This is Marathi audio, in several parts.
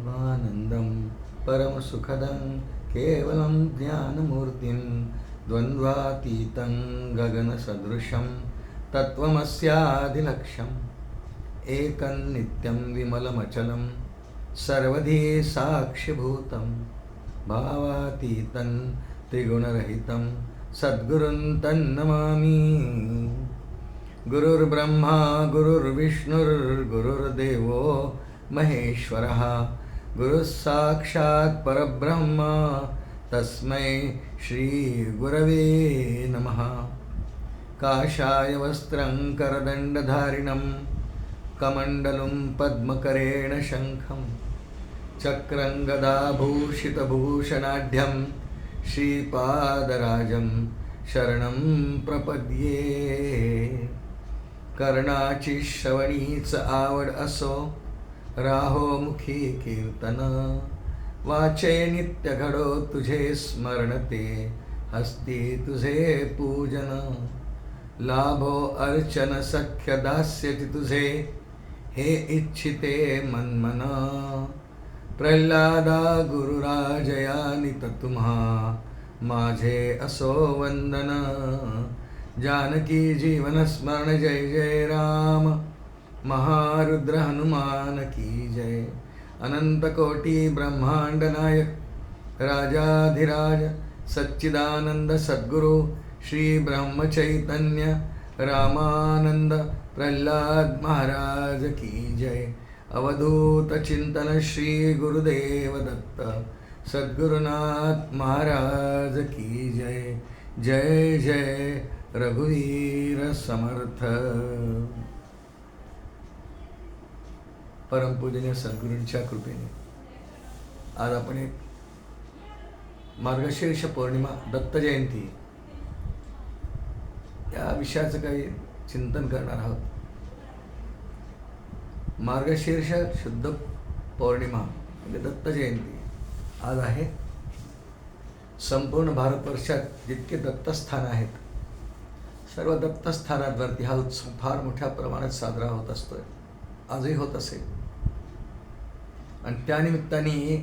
ब्रह्मानन्दं परमसुखदं केवलं ज्ञानमूर्तिं द्वन्द्वातीतं गगनसदृशं तत्त्वमस्यादिलक्ष्यम् एकं नित्यं विमलमचलं सर्वधी साक्षिभूतं भावातीतं त्रिगुणरहितं सद्गुरुं तन्नमामि। गुरुर्ब्रह्मा गुरुर्विष्णुर्गुरुर्देवो महेश्वरः गुरुस्साक्षात् परब्रह्म तस्मै श्रीगुरवे नमः। काषाय वस्त्रं करदण्डधारिणं कमण्डलुं पद्मकरेण शङ्खं चक्रं गदाभूषितभूषणाढ्यं श्रीपादराजं शरणं प्रपद्ये। कर्णाची श्रवणीच आवड असो राहो मुखी कीर्तन वाचे नित्य घडो तुझे स्मरणते हस्ती तुझे पूजन लाभो अर्चन सख्य दास्यति तुझे हे इच्छिते मन्मन। प्रल्हादा गुरुराजयानित तुम्हा माझे असो वंदन जानकी जीवन स्मरण जय जय राम महारुद्र हनुमान की जय। अनंत कोटि ब्रह्मांड नायक राजाधिराज सच्चिदानंद सद्गुरु श्री ब्रह्म चैतन्य रामानंद प्रल्हाद महाराज की जय। अवधूत चिंतन श्री गुरुदेव दत्त सद्गुरुनाथ महाराज की जय। जय जय रघुवीर समर्थ। परमपूजनीय सद्गुरूंच्या कृपेने आज आपण एक मार्गशीर्ष पौर्णिमा दत्त जयंती या विषयाचं काही चिंतन करणार आहोत। मार्गशीर्ष शुद्ध पौर्णिमा म्हणजे दत्त जयंती आज आहे। संपूर्ण भारतवर्षात जितके दत्तस्थान आहेत सर्व दत्तस्थानांवरती हा उत्सव फार मोठ्या प्रमाणात साजरा होत असतोय, आजही होत असेल। आणि त्यानिमित्ताने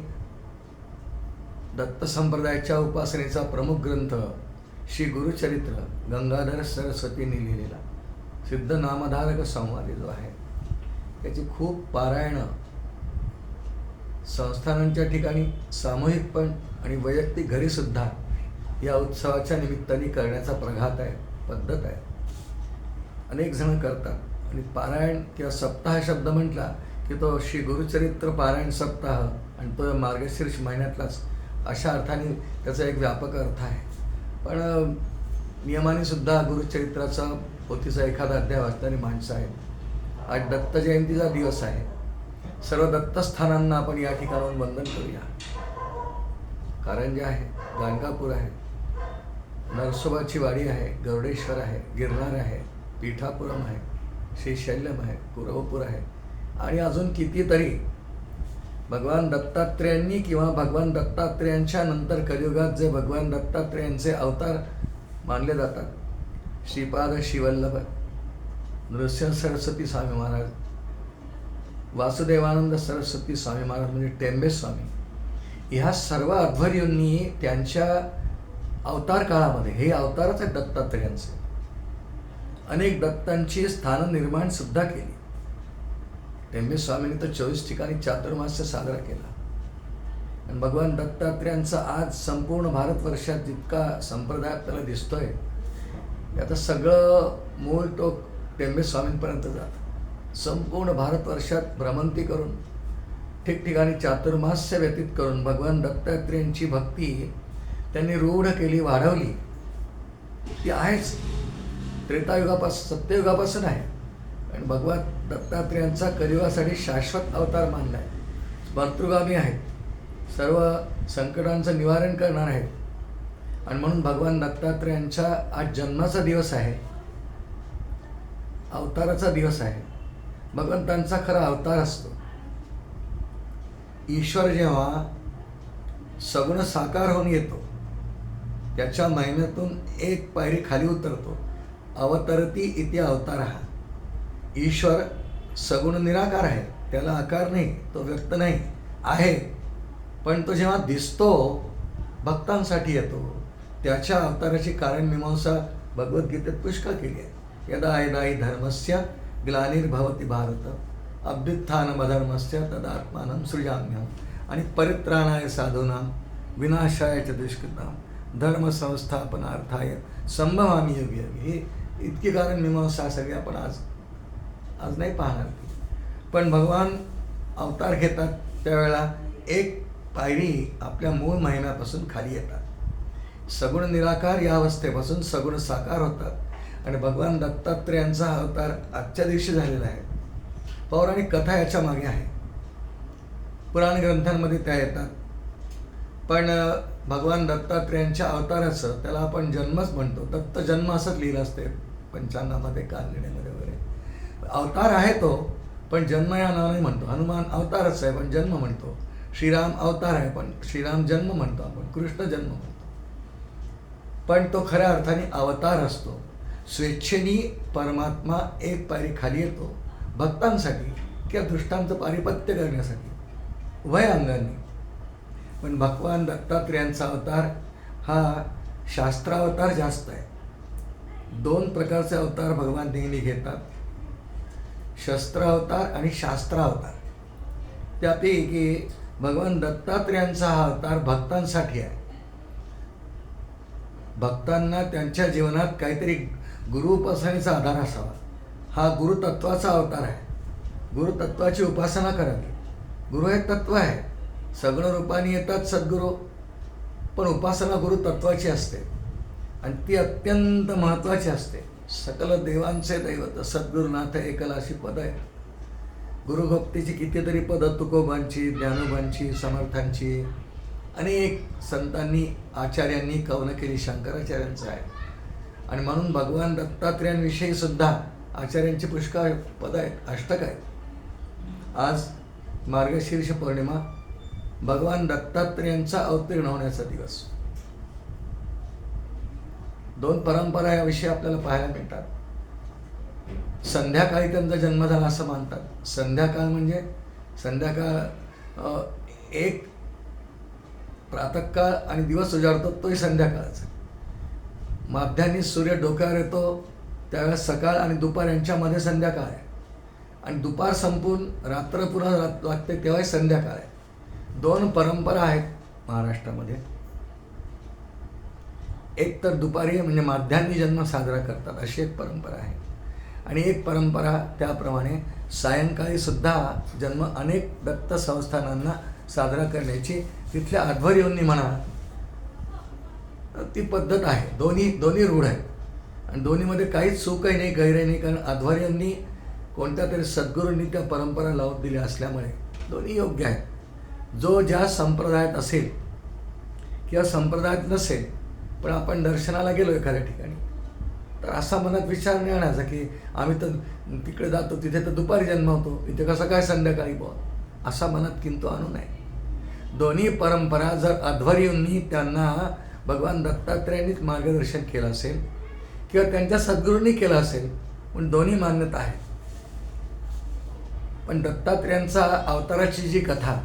दत्त संप्रदायाच्या उपासनेचा प्रमुख ग्रंथ श्री गुरुचरित्र गंगाधर सरस्वतींनी लिहिलेला सिद्ध नामधारक संवादी जो आहे त्याची खूप पारायणं संस्थानांच्या ठिकाणी सामूहिक पण आणि वैयक्तिक घरीसुद्धा या उत्सवाच्या निमित्ताने करण्याचा प्रघात आहे, पद्धत आहे। अनेक जण करतात आणि पारायण किंवा सप्ताह शब्द म्हटला की तो श्री गुरुचरित्र पारायण सप्ताह आणि तो मार्गशीर्ष महिन्यातलाच अशा अर्थाने त्याचा एक व्यापक अर्थ आहे। पण नियमाने सुद्धा गुरुचरित्राचा पोथीचा एखादा अध्याय वाचणारी माणसं आहेत। आज दत्त जयंतीचा दिवस आहे। सर्व दत्तस्थानांना आपण या ठिकाणाहून वंदन करूया। कारंजा आहे, गाणगापूर आहे, नरसोबाची वाडी आहे, गरुडेश्वर आहे, गिरनार आहे, पीठापुरम आहे, श्रीशैल्यम आहे, कुरवपूर आहे आणि अजून कितीतरी भगवान दत्तात्रेयांनी किंवा भगवान दत्तात्रेयांच्या नंतर कलियुगात जे भगवान दत्तात्रेयांचे अवतार मानले जातात, श्रीपाद श्रीवल्लभ, नृसिंह सरस्वती स्वामी महाराज, वासुदेवानंद सरस्वती स्वामी महाराज म्हणजे टेंबे स्वामी, ह्या सर्व अध्वर्यूंनी त्यांच्या अवतार काळामध्ये हे अवतारच आहेत दत्तात्रेयांचे अनेक दत्तांची स्थान निर्माण सुद्धा केली। टेंबे स्वामींनी तर 24 ठिकाणी चातुर्मास्य साजरा केला आणि भगवान दत्तात्रेयांचा आज संपूर्ण भारतवर्षात जितका संप्रदाय आपल्याला दिसतोय त्याचं सगळं मूळ तो टेंबे स्वामींपर्यंत जातं। संपूर्ण भारतवर्षात भ्रमंती करून ठिकठिकाणी चातुर्मास्य व्यतीत करून भगवान दत्तात्रेयांची भक्ती त्यांनी रूढ केली, वाढवली। ती आहेच त्रेतायुगापासून सत्ययुगापासून आहे आणि भगवान दत्तात्रेयांचा कलियुगासाठी शाश्वत अवतार मानला आहे। भर्तृगामी आहेत, सर्व संकटांचं निवारण करणार आहेत आणि म्हणून भगवान दत्तात्रेयांच्या आज जन्माचा दिवस आहे, अवताराचा दिवस आहे। भगवंतांचा खरा अवतार असतो। ईश्वर जेव्हा सगुण साकार होऊन येतो त्याच्या महिम्यातून एक पायरी खाली उतरतो। अवतरती इति अवतारः। ईश्वर सगुण निराकार आहे, त्याला आकार नाही, तो व्यक्त नाही, आहे, पण तो जेव्हा दिसतो भक्तांसाठी येतो. त्याच्या अवताराची कारणमीमांसा भगवद्गीतेत पुष्कळ केली आहे. यदा यदा हि धर्मस्य ग्लानिर्भवति भारत अभ्युत्थानमधर्मस्य तदात्मानं सृजाम्यहम् आणि परित्राणाय साधूनां विनाशाय च दुष्कृतां धर्मसंस्थापनार्थाय संभवामि युगे युगे. हे इतकी कारणमीमांसा सगळी आपण आज नाही पाहणार. पण भगवान अवतार घेतात त्यावेळेला एक पायरी आपल्या मूळ महिम्यापासून खाली येतात. सगुण निराकार या अवस्थेपासून सगुण साकार होतात आणि भगवान दत्तात्रेयांचा अवतार आजच्या दिवशी झालेला आहे. पौराणिक कथा याच्या मागे आहे, पुराण ग्रंथांमध्ये त्या येतात. पण भगवान दत्तात्रेयांच्या अवताराचं त्याला आपण जन्मच म्हणतो. दत्त जन्म असंच लिहिलं असते पंचांगामध्ये, कालनिर्णयमध्ये वगैरे. अवतार आहे तो, पण जन्म या नावाने म्हणतो. हनुमान अवतारच आहे पण जन्म म्हणतो. श्रीराम अवतार आहे पण श्रीराम जन्म म्हणतो आपण, कृष्ण जन्म म्हणतो. पण तो खऱ्या अर्थाने अवतार असतो. स्वेच्छेने परमात्मा एक पायरी खाली येतो भक्तांसाठी किंवा दृष्टांचं पारिपत्य करण्यासाठी उभय अंगाने. पण भगवान दत्तात्रेयांचा अवतार हा शास्त्रावतार जास्त आहे. 2 प्रकारचे अवतार भगवान नेहमी घेतात, शस्त्रावतार आणि शास्त्रावतार. त्यापैकी भगवान दत्तात्रेयांचा हा अवतार भक्तांसाठी आहे. भक्तांना त्यांच्या जीवनात काहीतरी गुरु उपासनेचा आधार असावा. हा गुरुतत्वाचा अवतार आहे. गुरुतत्वाची उपासना करावी. गुरु हे तत्व आहे. सगळं रूपाने येतात सद्गुरू, पण उपासना गुरुतत्वाची असते आणि ती अत्यंत महत्त्वाची असते. सकल देवांचे दैवत सद्गुरुनाथ एकला अशी पद आहे. गुरुभक्तीची कितीतरी पदं तुकोबांची, ज्ञानोबांची, समर्थांची, अनेक संतांनी, आचार्यांनी कवन केली. शंकराचार्यांचं आहे. आणि म्हणून भगवान दत्तात्रेयांविषयी सुद्धा आचार्यांची पुष्कळ पदं आहेत, अष्टक आहेत. आज मार्गशीर्ष पौर्णिमा, भगवान दत्तात्रेयांचा अवतीर्ण होण्याचा दिवस. 2 परंपरा याविषयी आपल्याला पाहायला मिळतात. संध्याकाळी त्यांचा जन्म झाला असं मानतात. संध्याकाळ म्हणजे संध्याकाळ, एक प्रातःकाळ आणि दिवस उजाडतो तोही संध्याकाळचा. माध्यान्ही सूर्य डोक्यावर येतो त्यावेळेस सकाळ आणि दुपार यांच्यामध्ये संध्याकाळ आहे. आणि दुपार संपून रात्र पुन्हा लागते तेव्हाही संध्याकाळ आहे. 2 परंपरा आहेत महाराष्ट्रामध्ये. एक तर दुपारी म्हणजे माध्यान्ही जन्म साजरा करतात अशी एक परंपरा आहे. आणि एक परंपरा त्याप्रमाणे सायंकाळी सुद्धा जन्म अनेक दत्त संस्थानांना साजरा करण्याची तिथल्या आध्वर्यूंनी म्हणा ती पद्धत आहे. दोन्ही रूढ आहेत आणि दोन्हीमध्ये काहीच चूकही नाही, गैरही नाही. कारण आध्वर्यांनी कोणत्या तरी सद्गुरूंनी त्या परंपरा लावून दिल्या असल्यामुळे दोन्ही योग्य आहेत. जो ज्या संप्रदायात असेल किंवा संप्रदायात नसेल, पण आपण दर्शनाला गेलो एखाद्या ठिकाणी, तर असा मनात विचार नाही आणायचा की आम्ही तर तिकडे जातो तिथे तर दुपारी जन्म होतो, इथे कसं काय संध्याकाळी बुवा, असा मनात किंतु आणू नये. दोन्ही परंपरा जर अध्वर्यूंनी त्यांना भगवान दत्तात्रेयांनीच मार्गदर्शन केलं असेल किंवा त्यांच्या सद्गुरूंनी केलं असेल, पण दोन्ही मान्यता आहे. पण दत्तात्रेयांचा अवताराची जी कथा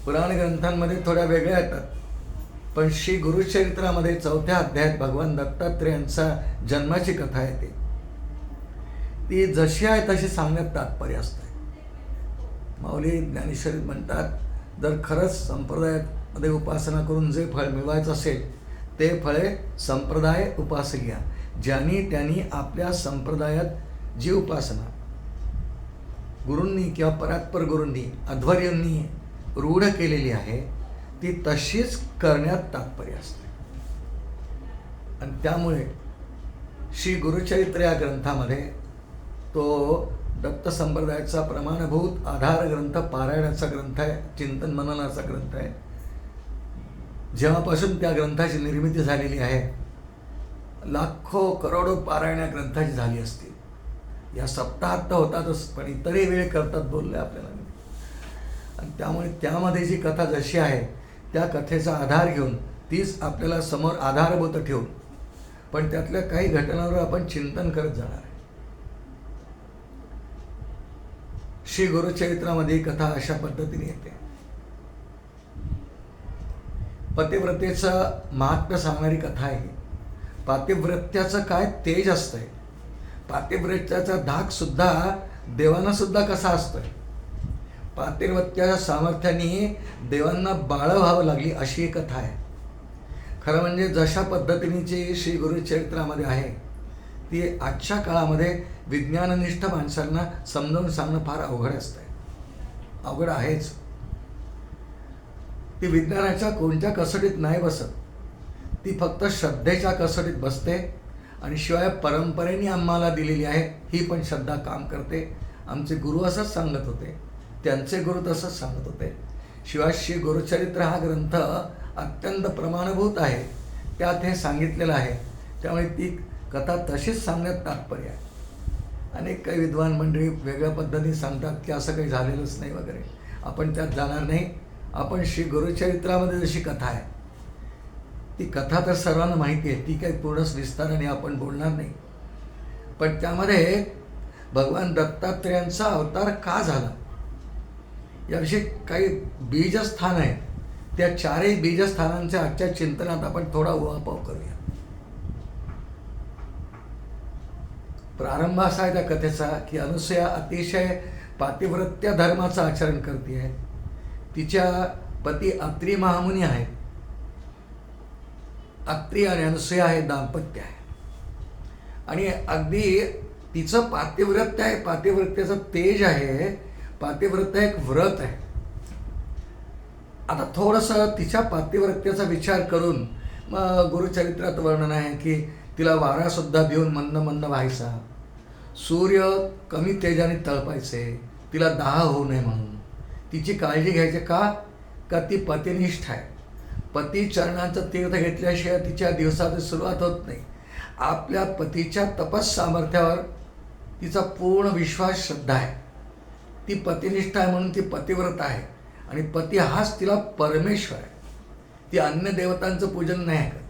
पुराण ग्रंथांमध्ये थोड्या वेगळ्या येतात, पण श्री गुरुचरित्रामध्ये 4थ्या अध्यायात भगवान दत्तात्रेयांचा जन्माची कथा येते. ती जशी आहे तशी सांगण्यात तात्पर्य असते. माऊली ज्ञानेश्वरीत म्हणतात, जर खरंच संप्रदायामध्ये उपासना करून जे फळ मिळवायचं असेल ते फळे संप्रदाय उपासक्या. ज्यांनी त्यांनी आपल्या संप्रदायात जी उपासना गुरूंनी किंवा परात्पर गुरूंनी अध्वर्यूंनी रूढ केलेली आहे ती तशीच करण्यात तात्पर्य असते. आणि त्यामुळे श्री गुरुचरित्र या ग्रंथामध्ये तो दत्त संप्रदायाचा प्रमाणभूत आधार ग्रंथ, पारायणाचा ग्रंथ आहे, चिंतन मननाचा ग्रंथ आहे. जेव्हापासून त्या ग्रंथाची निर्मिती झालेली आहे, लाखो करोडो पारायण या ग्रंथाची झाली असतील. या सप्ताहात तर होतातच, पण इतरही वेळ करतात बोलले आपल्याला. आणि त्यामुळे त्यामध्ये जी कथा जशी आहे त्या कथेचा आधार घेऊन तीच आपल्याला समोर आधारभूत ठेवून, पण त्यातल्या काही घटनांवर आपण चिंतन करत जाणार आहे. श्री गुरुचरित्रामध्ये ही कथा अशा पद्धतीने येते. पतिव्रतेचं महात्म्य सांगणारी कथा आहे. पातिव्रत्याचं काय तेज असतंय, पातिव्रत्याचा धाक सुद्धा देवांना सुद्धा कसा असतोय. पातिव्रत्याच्या सामर्थ्याने देवांना बाळं व्हावं लागली अशी एक कथा आहे. खरं म्हणजे जशा पद्धतीने श्री गुरुचरित्रामध्ये आहे ती आजच्या काळामध्ये विज्ञाननिष्ठ माणसांना समजावून सांगणं फार अवघड असतंय. अवघड आहेच. ती विज्ञानाच्या कोणत्या कसोटीत नाही बसत, ती फक्त श्रद्धेच्या कसोटीत बसते. आणि शिवाय परंपरेने आम्हाला दिलेली आहे ही पण श्रद्धा काम करते. आमचे गुरु असंच सांगत होते, त्यांचे गुरु तसंच सांगत होते. शिवाय श्री गुरुचरित्र हा ग्रंथ अत्यंत प्रमाणभूत आहे, त्यात हे सांगितलेलं आहे. त्यामुळे ती कथा तशीच सांगण्यात तात्पर्य आहे. अनेक काही विद्वान मंडळी वेगळ्या पद्धतीने सांगतात की असं काही झालेलंच नाही वगैरे. आपण त्यात जाणार नाही. आपण श्री गुरुचरित्रामध्ये जशी कथा आहे ती कथा तर सर्वांना माहिती आहे, ती काही पूर्ण विस्ताराने आपण बोलणार नाही. पण त्यामध्ये भगवान दत्तात्रेयांचा अवतार का झाला याविषयी काही बीजस्थान आहेत. त्या चारही बीजस्थानांच्या आजच्या चिंतनात आपण थोडा उहापोह करूया. प्रारंभ असा आहे त्या कथेचा की अनुसूया अतिशय पातिव्रत्य धर्माचं आचरण करते आहे. तिच्या पती अत्री महामुनी आहेत. अत्री आणि अनुसूया हे दाम्पत्य आहे आणि अगदी तिचं पातिव्रत्य आहे, पातिव्रत्याचं तेज आहे. पातिव्रत्य एक व्रत आहे. आता थोडंसं तिच्या पातिव्रत्याचा विचार करून मग गुरुचरित्रात वर्णन आहे की तिला वारासुद्धा देऊन मंद मंद व्हायचा, सूर्य कमी तेजाने तळपायचे, तिला दाह होऊ नये म्हणून. तिची काळजी घ्यायची का ती पतिनिष्ठ आहे. पती चरणांचं तीर्थ घेतल्याशिवाय तिच्या दिवसाची सुरुवात होत नाही. आपल्या पतीच्या तपस सामर्थ्यावर तिचा पूर्ण विश्वास श्रद्धा आहे. ती पतिनिष्ठ आहे म्हणून ती पतिव्रत आहे आणि पती हाच तिला परमेश्वर आहे. ती अन्य देवतांचं पूजन नाही करत.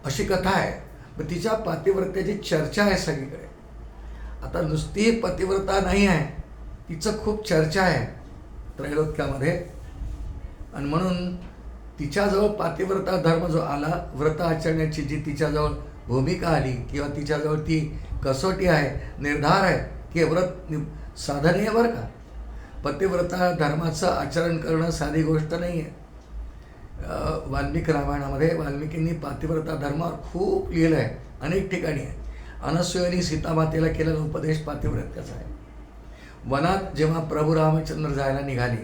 अशी कथा आहे. मग तिच्या पातिव्रत्याची चर्चा आहे सगळीकडे. आता नुसती पतिव्रता नाही आहे, तिचं खूप चर्चा आहे त्रैलोक्यामध्ये. आणि म्हणून तिच्याजवळ पातिव्रता धर्म जो आला, व्रत आचरण्याची जी तिच्याजवळ भूमिका आली किंवा तिच्याजवळ ती कसोटी आहे, निर्धार आहे की व्रत साधनीय बरं का. पतिव्रता धर्माचं आचरण करणं साधी गोष्ट नाही आहे. वाल्मिकी रामायणामध्ये वाल्मिकींनी पातिव्रता धर्मावर खूप लिहिलं आहे, अनेक ठिकाणी आहे. अनसूयेने सीतामातेला केलेला उपदेश पातिव्रत्याचा आहे. वनात जेव्हा प्रभू रामचंद्र जायला निघाले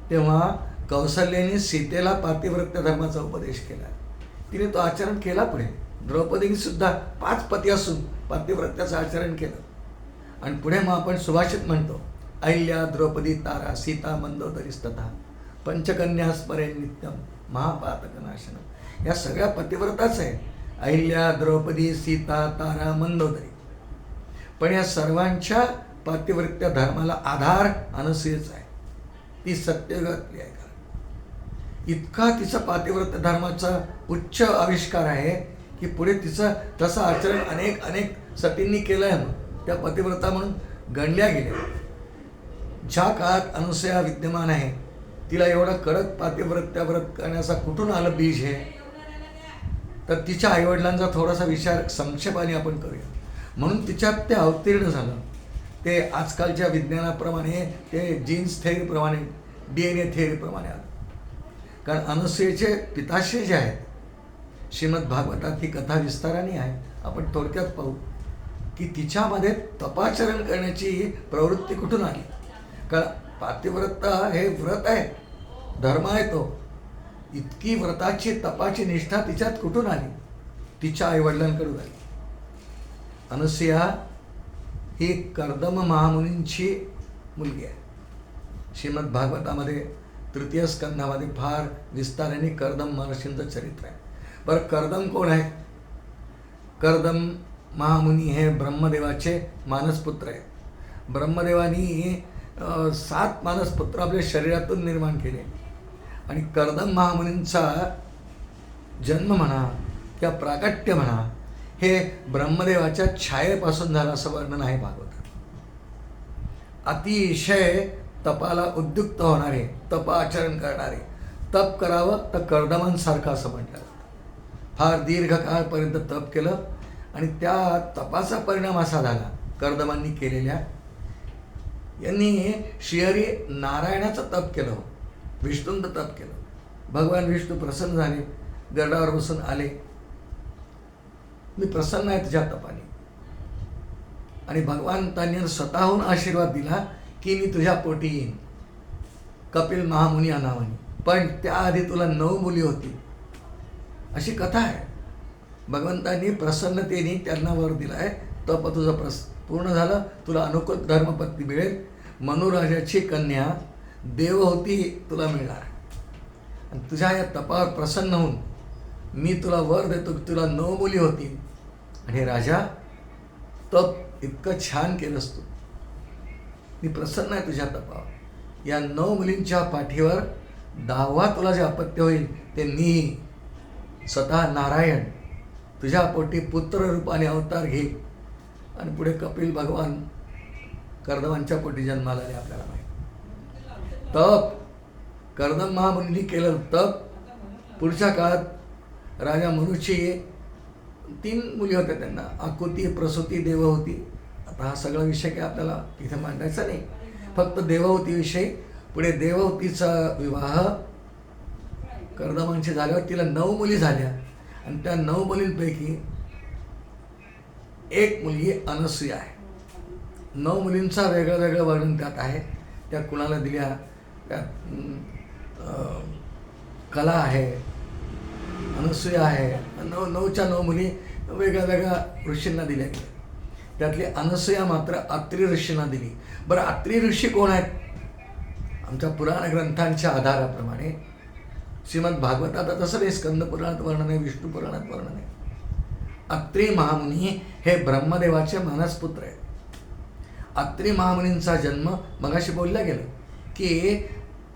तेव्हा कौसल्याने सीतेला पातिव्रत्य धर्माचा उपदेश केला. तिने तो आचरण केला. पुढे द्रौपदीने सुद्धा 5 पती असून पातिव्रत्याचं आचरण केलं. आणि पुढे मग आपण सुभाषित म्हणतो, अहिल्या द्रौपदी तारा सीता मंदोदरीस्तथा पंचकन्या स्मरे नित्यम महापातकनाशनम. या सगळ्या पतिव्रताच आहे. अहिल्या द्रौपदी सीता तारा मंदोदरी. पण या सर्वांच्या पातिव्रत्य धर्माला आधार अनुसूयेच आहे. ती सत्ययुगातली आहे. इतका तिचा पातिव्रत्य धर्माचा उच्च आविष्कार आहे की पुढे तिचं तसं आचरण अनेक सतींनी केलं आहे. मग त्या पतिव्रता म्हणून गणल्या गेल्या. ज्या काळात अनुसूया विद्यमान आहे तिला एवढं कडक पातिव्रत्याव्रत करण्याचा कुठून आलं बीज हे, तर तिच्या आईवडिलांचा थोडासा विचार संक्षेपाने आपण करूया. म्हणून तिच्यात ते अवतीर्ण झालं. ते आजकालच्या विज्ञानाप्रमाणे ते जीन्स थेअरीप्रमाणे DNA थेअरीप्रमाणे आलं. कारण अनुसूयेचे पिताश्री जे आहेत श्रीमद भागवतात ही कथा विस्ताराने आहे. आपण थोडक्यात पाहू की तिच्यामध्ये तपाचरण करण्याची प्रवृत्ती कुठून आली. कारण पातिव्रता हे व्रत आहे, धर्म आहे तो. इतकी व्रताची तपाची निष्ठा तिच्यात कुठून आली? तिच्या आईवडिलांकडून आली. अनुसूया ही कर्दम महामुनींची मुलगी आहे. श्रीमद भागवतामध्ये 3य स्कंधामध्ये फार विस्ताराने कर्दम महर्षींचं चरित्र आहे. बरं, कर्दम कोण आहे? कर्दम महामुनी हे ब्रह्मदेवाचे मानसपुत्र आहे. ब्रह्मदेवानी 7 मानसपुत्र आपल्या शरीरातून निर्माण केले. आणि कर्दम महामुनींचा जन्म म्हणा किंवा प्राकट्य म्हणा हे ब्रह्मदेवाच्या छायेपासून झालं असं वर्णन आहे भागवतात. अतिशय तपाला उद्युक्त होणारे, तप आचरण करणारे, तप करावं तर कर्दमांसारखं असं म्हटलं. फार दीर्घकाळपर्यंत तप केलं आणि त्या तपाचा परिणाम असा झाला कर्दमांनी केलेल्या. यांनी श्रीहरी नारायणाचं तप केलं, विष्णूंचं तप केलं. भगवान विष्णू प्रसन्न झाले, गडावर बसून आले, मी प्रसन्न आहे तुझ्या तपाने. आणि भगवंतांनी स्वतःहून आशीर्वाद दिला की मी तुझ्या पोटी येईन कपिल महामुनी या नावाने, पण त्याआधी तुला 9 मुली होती, अशी कथा आहे. भगवंतांनी प्रसन्नतेने त्यांना वर दिला आहे, तप तुझं पूर्ण झालं, तुला अनुकूल धर्मपत्नी मिळेल, मनुराजाची कन्या देवहूती तुला मिळणार. आणि तुझ्या या तपावर प्रसन्न होऊन मी तुला वर देतो की तुला 9 मुली होती. आणि राजा, तप इतकं छान केलंस तू, मी प्रसन्न आहे तुझ्या तपावर. या 9 मुलींच्या पाठीवर 10वा तुला जे अपत्य होईल ते मी स्वतः नारायण तुझ्या पोटी पुत्र रूपाने अवतार घे. आणि पुढे कपिल भगवान कर्दमांच्या पोटी जन्माला आले आपल्याला माहिती. तप कर्दम महामुनी केलं तप. पुढच्या काळात राजा मनुची 3 मुली होत्या त्यांना, आकुती, प्रसूती, देवहूती. आता हा सगळा विषय काय आपल्याला इथे मांडायचा नाही, फक्त देवहूतीविषयी. पुढे देवहूतीचा विवाह कर्दमांशी झाल्यावर तिला 9 मुली झाल्या आणि त्या 9 मुलींपैकी एक मुलगी अनसूया आहे. 9 मुलींचा वेगळं वेगळं वर्णन त्यात आहे, त्या कुणाला दिल्या, त्यात कला आहे, अनसूया आहे. 9च्या 9 मुली वेगळ्या वेगळ्या ऋषींना दिल्या गेल्या. त्यातली अनसूया मात्र अत्री ऋषींना दिली. बरं, अत्री ऋषी कोण आहेत? आमच्या पुराण ग्रंथांच्या आधाराप्रमाणे श्रीमद भागवतात तसं नाही, स्कंद पुराणात वर्णन आहे, विष्णू पुराणात वर्णन आहे. अत्री महामुनी हे ब्रह्मदेवाचे मानसपुत्र आहेत. अत्री महामुनींचा जन्म मगाशी बोललं गेलं की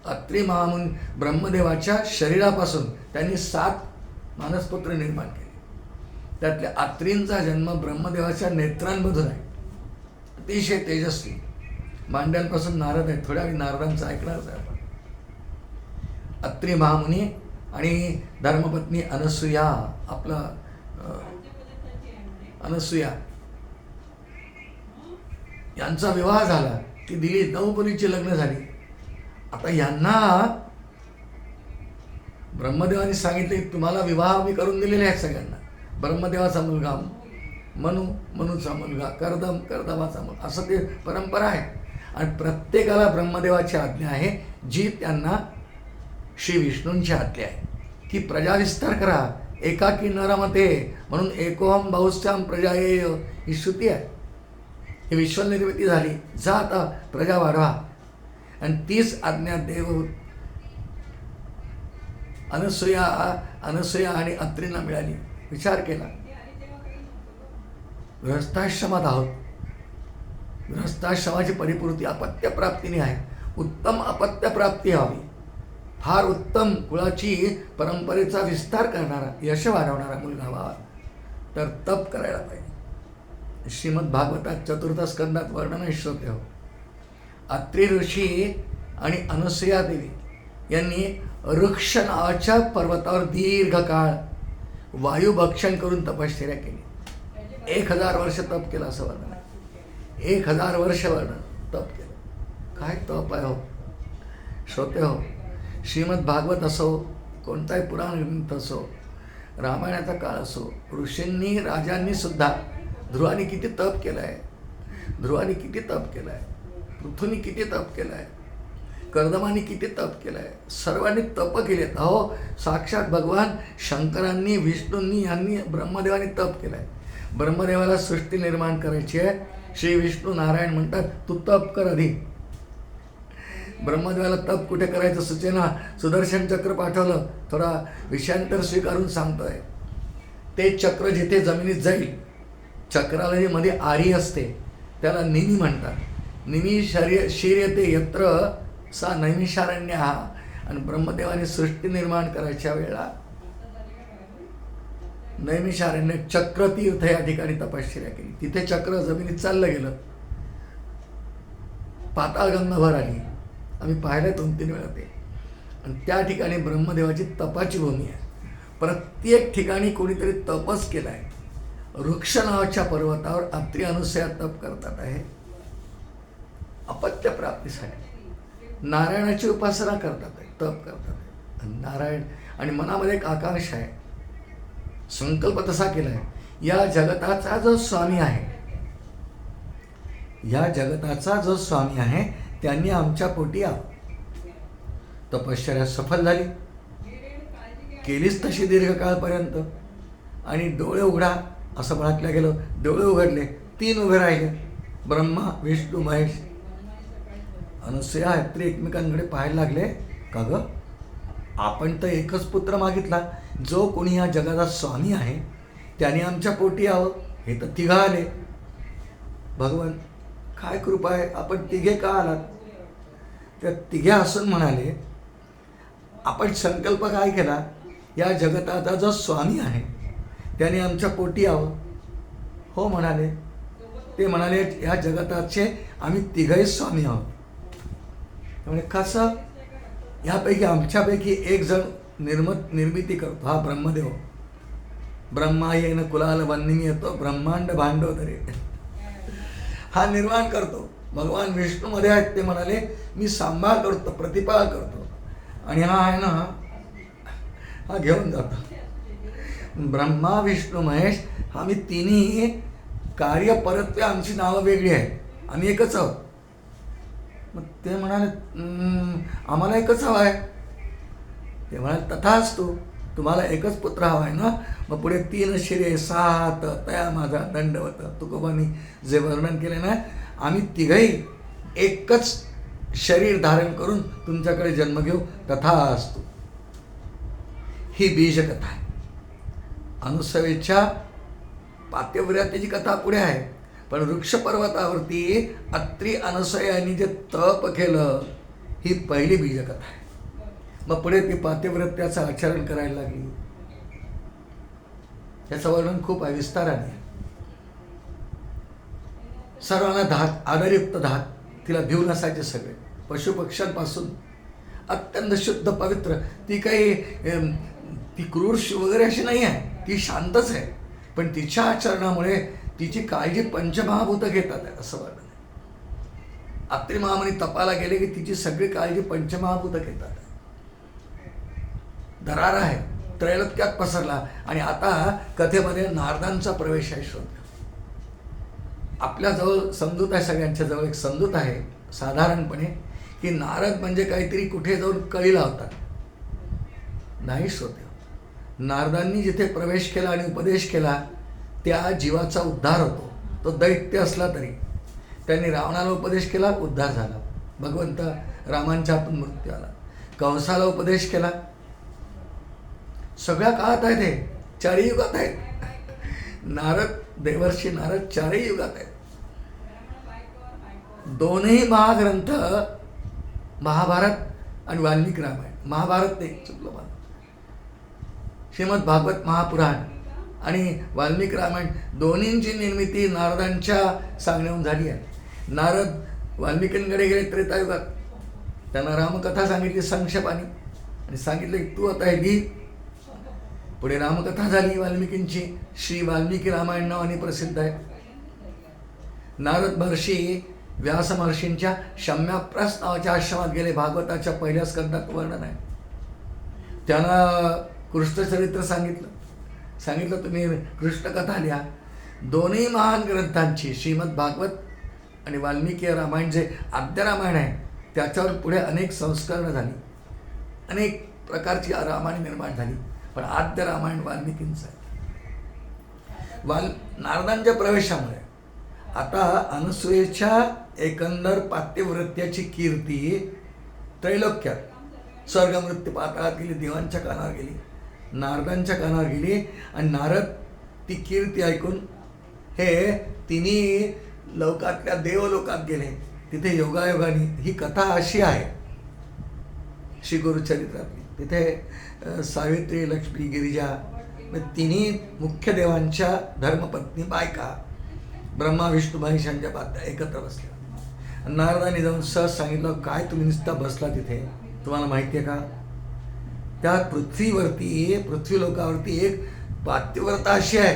अत्री महामुनी ब्रह्मदेवाच्या शरीरापासून त्यांनी 7 मानसपुत्र निर्माण केले. त्यातल्या अत्रींचा जन्म ब्रह्मदेवाच्या नेत्रांमधून आहे, अतिशय तेजस्वी. मांड्यांपासून नारद आहे, थोड्या वेळी नारदांचं ऐकणारच आहे आपण. अत्री महामुनी आणि धर्मपत्नी अनसूया, आपला अनसूया यांचा विवाह झाला. ती दिली, 9 मुलींची लग्न झाली. आता यांना ब्रह्मदेवाने सांगितले की तुम्हाला विवाह मी करून दिलेले आहेत सगळ्यांना. ब्रह्मदेवाचा मुलगा मनु, मनुचा मुलगा कर्दम, कर्दमाचा मुलगा, असं ते परंपरा आहे. आणि प्रत्येकाला ब्रह्मदेवाची आज्ञा आहे, जी त्यांना श्री विष्णूंची आज्ञा आहे की प्रजा विस्तार करा, एकाकी न रमते, म्हणून एकोहम बहुश्याम प्रजायेय, ही श्रुती आहे. ही विश्वनिर्मिती झाली, जा आता प्रजा वाढवा. आणि तीच आज्ञा देव अनसूया आणि अत्रींना मिळाली. विचार केला, गृहस्थाश्रमात आहोत, गृहस्थाश्रमाची परिपूर्ती अपत्यप्राप्तीने आहे. उत्तम अपत्यप्राप्ती हवी, फार उत्तम कुळाची परंपरेचा विस्तार करणारा, यश वाढवणारा मुलगा हवा, तर तप करायला पाहिजे. श्रीमद भागवतात 4th स्कंदात वर्णन आहे, श्रोते हो. अत्री ऋषी आणि अनसूया देवी यांनी वृक्ष नावाच्या पर्वतावर दीर्घकाळ वायुभक्षण करून तपश्चर्या केली. 1000 वर्ष तप केलं असं वर्णन आहे. 1000 वर्ष वर्णन तप केलं. काय तप आहे हो श्रोते हो. श्रीमद भागवत असो, कोणताही पुराण ग्रंथ असो, रामायणाचा काळ असो, ऋषींनी राजांनी सुद्धा, ध्रुवानी किती तप केलं आहे, ध्रुवानी किती तप केलं आहे, पृथूनी किती तप केलं आहे, कर्दमानी किती तप केलं आहे, सर्वांनी तप केलेत. अहो, साक्षात भगवान शंकरांनी, विष्णूंनी, यांनी, ब्रह्मदेवानी तप केलं आहे. ब्रह्मदेवाला सृष्टी निर्माण करायची आहे, श्री विष्णू नारायण म्हणतात तू तप कर आधी. ब्रह्मदेवाला तप कुठे करायचं सूचना सुदर्शन चक्र पाठवलं, थोडा विषयांतर स्वीकारून सांगतोय. ते चक्र जिथे जमिनीत जाईल, चक्राला जे मध्ये आरी असते त्याला निमी म्हणतात. निमी शीर्यते यत्र सा नैमिषारण्य हा. आणि ब्रह्मदेवाने सृष्टी निर्माण करायच्या वेळेला नैमिषारण्य चक्रतीर्थ या ठिकाणी तपश्चर्या केली. तिथे चक्र जमिनीत चाललं गेलं. पाताळगंगाभर आली. आम्ही पाहिलं 2-3 वेळा ते. आणि त्या ठिकाणी ब्रह्मदेवाची तपाची भूमी आहे. प्रत्येक ठिकाणी कोणीतरी तपच केलं आहे. वृक्ष नावाच्या पर्वतावर अत्री अनुसया तप करतात आहे अपत्य प्राप्तीसाठी. नारायणाची उपासना करतात आहे, तप करतात आहे. नारायण आणि मनामध्ये एक आकांक्षा आहे, संकल्प तसा केला आहे, या जगताचा जो स्वामी आहे, या जगताचा जो स्वामी आहे त्यांनी आमच्या पोटी यावं. तपश्चर्या सफल झाली, केलीच तशी दीर्घकाळपर्यंत. आणि डोळे उघडा असं म्हटलं गेलं. डोळे उघडले, 3 उभे राहिले, ब्रह्मा विष्णू महेश. अनुसया अत्री एकमेकांकडे पाहायला लागले, का ग आपण तर एकच पुत्र मागितला, जो कोणी या जगाचा स्वामी आहे त्याने आमच्या पोटी यावं. हे तर तिघा आले. भगवान काय कृपा आहे, आपण तिघे का आलात? त्या तिघे हसून म्हणाले, आपण संकल्प काय केला, या जगताचा जो स्वामी आहे त्याने आमच्या पोटी यावं. हो म्हणाले. ते म्हणाले, या जगताचे आम्ही तिघही स्वामी आहोत. त्यामुळे कसं, यापैकी आमच्यापैकी एक जण निर्मिती करतो, हा ब्रह्मदेव. ब्रह्मा येन कुलाल वन्निमी येतो, ब्रह्मांड भांडोदरे. हा निर्माण करतो. भगवान विष्णूमध्ये आहेत, ते म्हणाले मी सांभाळ करतो, प्रतिपाळ करतो. आणि हा आहे ना, हा घेऊन जातो. ब्रह्मा विष्णू महेश आम्ही तिन्ही कार्य परत्वे, आमची नावं वेगळी आहेत, आम्ही एकच आहोत. मग ते म्हणाले आम्हाला एकच हवा आहे. ते म्हणाले तथास्तु, तुम्हाला एकच पुत्र हवा आहे ना. मग पुढे 3 शिरे 6 हात तया माझा दंडवत. तुकोबांनी जे वर्णन केले ना, आम्ही तिघही एकच शरीर धारण करून तुमच्याकडे जन्म घेऊ, तथास्तु. ही बीजकथा आहे. अनुसवेच्या पातिव्रत्याची कथा पुढे आहे, पण वृक्ष पर्वतावरती अत्री अनुसया यांनी जे तप केलं, ही पहिली बीजकथा आहे. मग पुढे ती पातिव्रत्याचं आचरण करायला लागली. याचं वर्णन खूप आहे, विस्ताराने. सर्वांना धाक, आदरयुक्त धाक, तिला भिवून असायचे सगळे. पशुपक्ष्यांपासून अत्यंत शुद्ध पवित्र. ती काही ती क्रूर वगैरे अशी नाही आहे, ती शांतच आहे. पण तिच्या आचरणामुळे तिची काळजी पंचमहाभूत घेतात आहे, असं वर्णन आहे. अत्री महामुनी तपाला गेले की तिची सगळी काळजी पंचमहाभूत घेतात. दरार आहे, त्रैलोक्यात पसरला. आणि आता कथेमध्ये नारदांचा प्रवेश आहे. शोध, आपल्याजवळ समजूत आहे, सगळ्यांच्या जवळ एक समजूत आहे साधारणपणे, की नारद म्हणजे काहीतरी कुठे जाऊन कळी लावतात. नाही श्रोते, नारदांनी जिथे प्रवेश केला आणि उपदेश केला त्या जीवाचा उद्धार होतो. तो दैत्य असला तरी त्यांनी रावणाला उपदेश केला, उद्धार झाला. भगवंत रामांच्या हातून मृत्यू आला. कंसाला उपदेश केला. सगळ्या काळात आहेत, हे 4 युगात आहेत. नारद, देवर्षी नारद 4 युगात आहेत. 2ही महाग्रंथ, महाभारत आणि वाल्मिकी रामायण. महाभारत नाही, चुकलं मला, श्रीमद भागवत महापुराण आणि वाल्मिकी रामायण, दोन्हींची निर्मिती नारदांच्या सांगण्याहून झाली आहे. नारद वाल्मिकींकडे गेले त्रेतायुगात, त्यांना रामकथा सांगितली संक्षेपाने आणि सांगितलं की तू आता हे लिही. पुढे रामकथा झाली वाल्मिकींची, श्री वाल्मिकी रामायण नावाने प्रसिद्ध आहे. नारद महर्षी व्यास महर्षींच्या शम्याप्रस नावाच्या आश्रमात गेले. भागवताच्या पहिल्या स्कंदात वर्णन आहे. त्यांना कृष्णचरित्र सांगितलं तुम्ही कृष्णकथा लिहा. 2ही महान ग्रंथांची, श्रीमद भागवत आणि वाल्मिकी रामायण जे आद्य रामायण आहे, त्याच्यावर पुढे अनेक संस्करणं झाली, अनेक प्रकारची रामायण निर्माण झाली. पण आद्य रामायण वाल्मिकींचं आहे. नारदांच्या प्रवेशामुळे आता अनुसूयेच्या एकंदर पातिव्रत्याची कीर्ती त्रैलोक्यात, स्वर्ग मृत्यू पाताळात गेली, देवांच्या कानावर गेली, नारदांच्या कानावर गेली. आणि नारद ती कीर्ती ऐकून हे तिन्ही लोकातल्या देवलोकात गेले. तिथे योगायोगाने, ही कथा अशी आहे श्री गुरुचरित्रातली. तिथे सावित्री, लक्ष्मी, गिरिजा, तिन्ही मुख्य देवांच्या धर्मपत्नी बायका ब्रह्मा विष्णू महेश यांच्या पात्या एकत्र बसल्या. नारदाने जाऊन सहज सांगितलं, काय तुम्ही नुसता बसला तिथे, तुम्हाला माहिती आहे का त्या पृथ्वी लोकावरती एक पातिव्रता अशी आहे,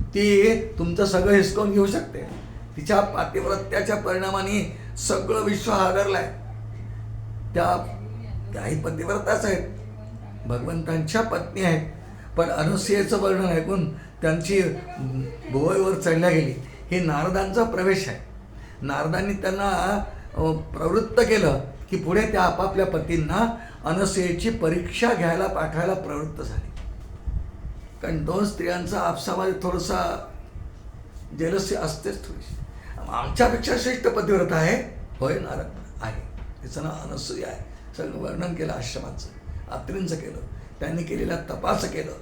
ती तुमचं सगळं हिसकावून घेऊ शकते. तिच्या पातिव्रत्याच्या परिणामाने सगळं विश्व हादरलंय. त्याही पतिव्रताच आहेत, भगवंतांच्या पत्नी आहेत, पण अनुसूयेचं वर्णन ऐकून त्यांची भुवईवर चढल्या गेली. हे नारदांचा प्रवेश आहे. नारदांनी त्यांना प्रवृत्त केलं की पुढे त्या आपापल्या पतींना अनुसूयेची परीक्षा घ्यायला पाठवायला प्रवृत्त झाले. कारण दोन स्त्रियांचा आपसामध्ये थोडासा जेलसी असतेच थोडीशी. आमच्यापेक्षा श्रेष्ठ पतिव्रता आहे, होय नारद आहे, तिचं नाव अनुसूया आहे. सगळं वर्णन केलं आश्रमाचं, अत्रींचं केलं, त्यांनी केलेल्या तपाचं केलं.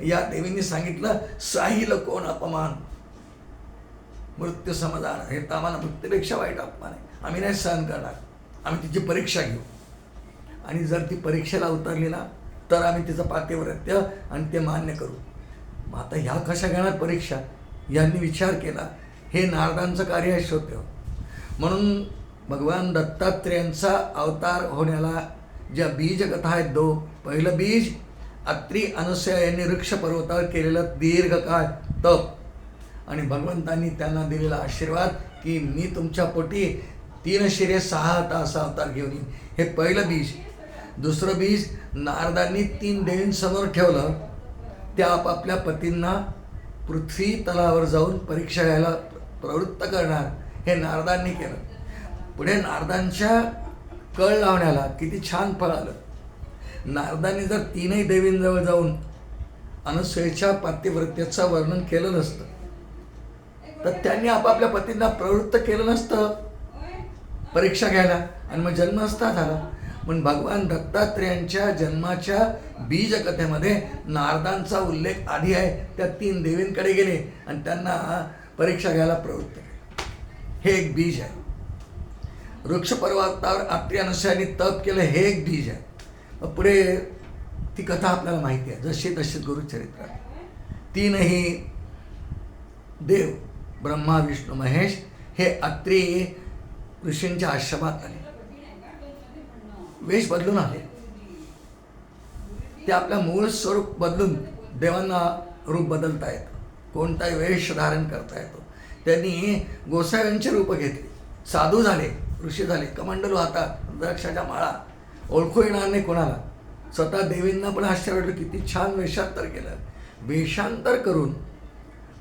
या देवींनी सांगितलं, साहिल कोण अपमान, मृत्यू समाधान, हे तर आम्हाला मृत्यूपेक्षा वाईट अपमान आहे, आम्ही नाही सहन करणार, आम्ही तिची परीक्षा घेऊ. आणि जर ती परीक्षेला उतरली ना तर आम्ही तिचं पातिव्रत्य आणि ते मान्य करू. मग आता ह्या कशा घेणार परीक्षा, यांनी विचार केला. हे नारदांचं कार्य आहे श्रोते. म्हणून भगवान दत्तात्रेयांचा अवतार होण्याला ज्या बीजकथा आहेत, पहिलं बीज अत्री अनुसूया यांनी वृक्ष पर्वतावर केलेलं दीर्घकाळ तप, आणि भगवंतांनी त्यांना दिलेला आशीर्वाद की मी तुमच्या पोटी 3 शिरे 6 हात असा अवतार घेऊन येईन. हे पहिलं बीज. दुसरं बीज नारदांनी 3 देवींसमोर ठेवलं. त्या आपापल्या पतींना पृथ्वी तलावर जाऊन परीक्षा घ्यायला प्रवृत्त करणार, हे नारदांनी केलं. पुढे नारदांच्या कळ लावण्याला किती छान फळ आलं. नारदांनी जर 3ही देवींजवळ जाऊन अनुसूयेच्या पातिव्रत्याचं वर्णन केलं नसतं तर त्यांनी आपापल्या पतींना प्रवृत्त केलं नसतं परीक्षा घ्यायला, आणि मग जन्म असता झाला. पण भगवान दत्तात्रेयांच्या जन्माच्या बीजकथेमध्ये नारदांचा उल्लेख आधी आहे. त्या 3 देवींकडे गेले आणि त्यांना परीक्षा घ्यायला प्रवृत्त केले. हे एक बीज आहे. वृक्ष पर्वतावर अत्री अनुसूयांनी तप केलं, हे एक बीज आहे. मग पुढे ती कथा आपल्याला माहिती आहे, जशी तशी गुरुचरित्रात. 3ही देव ब्रह्मा विष्णू महेश हे अत्री ऋषींच्या आश्रमात आले, वेश बदलून आले. ते आपल्या मूळ स्वरूप बदलून देवांना रूप बदलता येतं, कोणताही वेश धारण करता येतो. त्यांनी गोसाव्यांचे रूप घेतले, साधू झाले, ऋषी झाले, कमंडलू हातात, द्राक्षाच्या माळा, ओळखू येणार नाही कोणाला. स्वतः देवींना पण आश्चर्य वाटलं, किती छान वेषांतर केलं. वेषांतर करून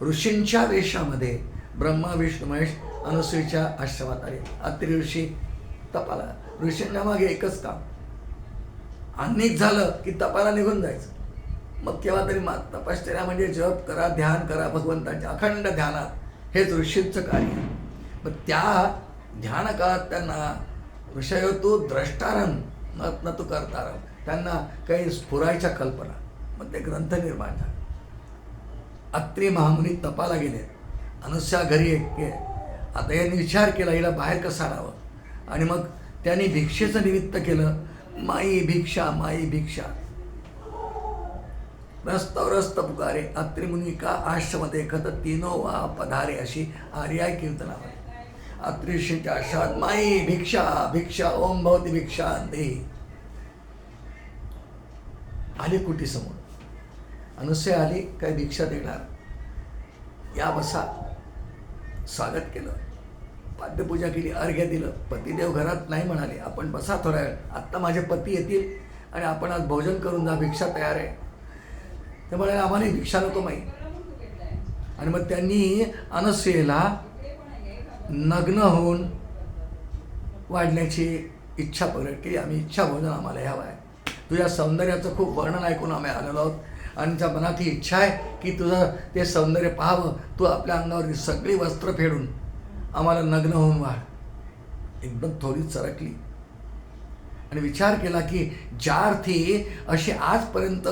ऋषींच्या वेशामध्ये ब्रह्मा विष्णू महेश अनुसूयेच्या आश्रमात आले. अत्री ऋषी तपाला. ऋषींना मागे एकच काम, अन्निक झालं की तपाला निघून जायचं. मग केव्हा तरी तपश्चर्या म्हणजे जप करा, ध्यान करा, भगवंताच्या अखंड ध्यानात, हेच ऋषींचं कार्य. मग त्या ध्यान काळात त्यांना ऋषयो तू द्रष्टारम न तू करतारम, त्यांना काही स्फुरायच्या कल्पना, मग ते ग्रंथ निर्माण झाले. अत्री महामुनी तपाला गेले, अनुसूया घरी एकटे. आता यांनी विचार केला हिला बाहेर कसं आणावं, आणि मग त्यांनी भिक्षेचं निमित्त केलं. माई भिक्षा, माई भिक्षा, रस्त पुकारे अत्री मुनी का आश्रम देखत 3 वा पधारे, अशी आर्याय कीर्तनामध्ये. अत्री ऋषींच्या आश्रमात माई भिक्षा, भिक्षा ओम भवती भिक्षा दे. आले कुटी समोर. अनुसूया आली, काय भिक्षा देणार, या बसा. स्वागत केलं, पाद्यपूजा केली, अर्घ्य दिलं. पतिदेव घरात नाही म्हणाले, आपण बसा थोडा वेळ, आत्ता माझे पती येतील आणि आपण आज भोजन करून जा, भिक्षा तयार आहे. ते म्हणाले आम्हाला भिक्षा नको माई. आणि मग त्यांनी अनुसूयेला नग्न होऊन वाढण्याची इच्छा प्रकट केली. आम्ही इच्छा भोजन आम्हाला हवं आहे, तुझ्या सौंदर्याचं खूप वर्णन ऐकून आम्ही आलेलो आहोत, आणि त्या मनात ही इच्छा आहे की तुझं ते सौंदर्य पाहावं. तू आपल्या अंगावरची सगळी वस्त्र फेडून आम्हाला नग्न होऊन वाढ. एकदम थोडी सरकली आणि विचार केला की ज्या अर्थी अशी आजपर्यंत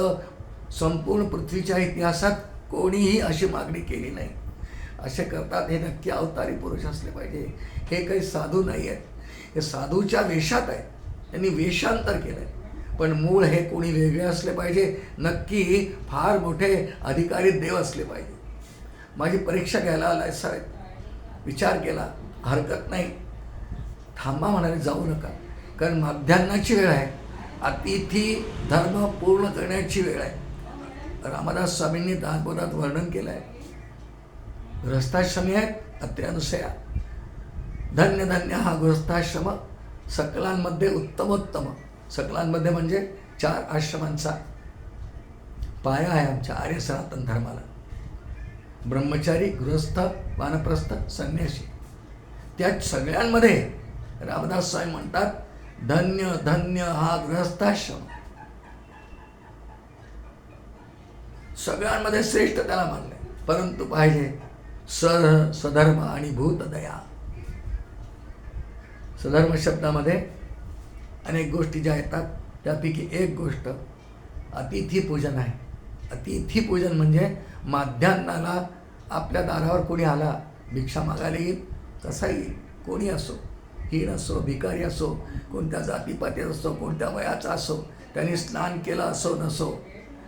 संपूर्ण पृथ्वीच्या इतिहासात कोणीही अशी मागणी केली नाही. असे करतात हे नक्की अवतारी पुरुष असले पाहिजे. हे काही साधू नाही आहेत, हे साधूच्या वेशात आहेत, त्यांनी वेशांतर केलं आहे. पण मूळ हे कोणी वेगळे असले पाहिजे, नक्की फार मोठे अधिकारी देव असले पाहिजे. माझी परीक्षा घ्यायला आलाय साहेब. विचार केला, हरकत नाही, थांबा म्हणाले, जाऊ नका, कारण माध्यान्नाची वेळ आहे, अतिथी धर्म पूर्ण करण्याची वेळ आहे. रामदास स्वामींनी दासबोधात वर्णन केलं आहे. गृहस्थाश्रमी आहेत अत्रे अनुसया, धन्य धन्य हा गृहस्थाश्रम, सकलांमध्ये उत्तमोत्तम. सकलांमध्ये म्हणजे 4 आश्रमांचा पाया आहे आमच्या आर्य सनातन धर्माला. ब्रह्मचारी, गृहस्थ, वानप्रस्थ, संन्यासी, त्या सगळ्यांमध्ये रामदास स्वामी म्हणतात, धन्य धन्य हा गृहस्थाश्रम. सगळ्यांमध्ये श्रेष्ठ त्याला मानले, परंतु पाहिजे सधर्म आणि भूतदया. सधर्म शब्दामध्ये अनेक गोष्टी ज्या येतात, त्यापैकी एक गोष्ट अतिथी पूजन आहे. अतिथी पूजन म्हणजे माध्यान्नाला आपल्या दारावर कोणी आला, भिक्षा मागायला येईल, कसा येईल, कोणी असो, हीन असो, भिकारी असो, कोणत्या जातीपातीत असो, कोणत्या वयाचा असो, त्यांनी स्नान केलं असो नसो,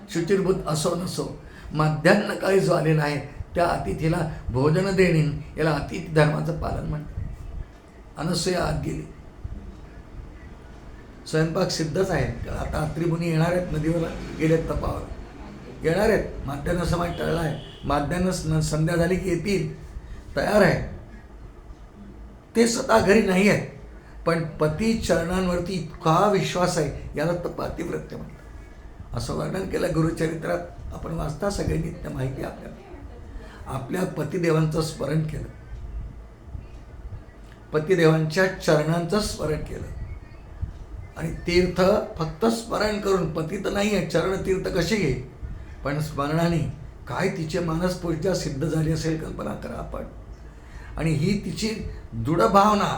शुचिर्भूत असो नसो, माध्यान्ह काळी जो आलेला आहे त्या अतिथीला भोजन देणे, याला अतिथी धर्माचं पालन म्हणतात. अनसूया आत गेली, स्वयंपाक सिद्धच आहे. आता अत्रिमुनी येणार आहेत, नदीवर गेलेत तपावर, येणार आहेत. माध्यान्ह समाज टळला आहे, माध्यान्ह संध्या झाली की येतील, तयार आहे. ते स्वतः घरी नाही आहेत, पण पती चरणांवरती इतका विश्वास आहे, याला तर पातिव्रत्य म्हणतात. असं वर्णन केलं गुरुचरित्रात, आपण वाचता सगळे नित्य माहिती. आपल्या पतिदेवांचं स्मरण केलं, पतिदेवांच्या चरणांचं स्मरण केलं, आणि तीर्थ फक्त स्मरण करून, पती तर नाही आहे, चरण तीर्थ कसे घे, पण स्मरणाने काय तिचे मानसपूजा सिद्ध झाली असेल कल्पना करा आपण. आणि ही तिची दृढ भावना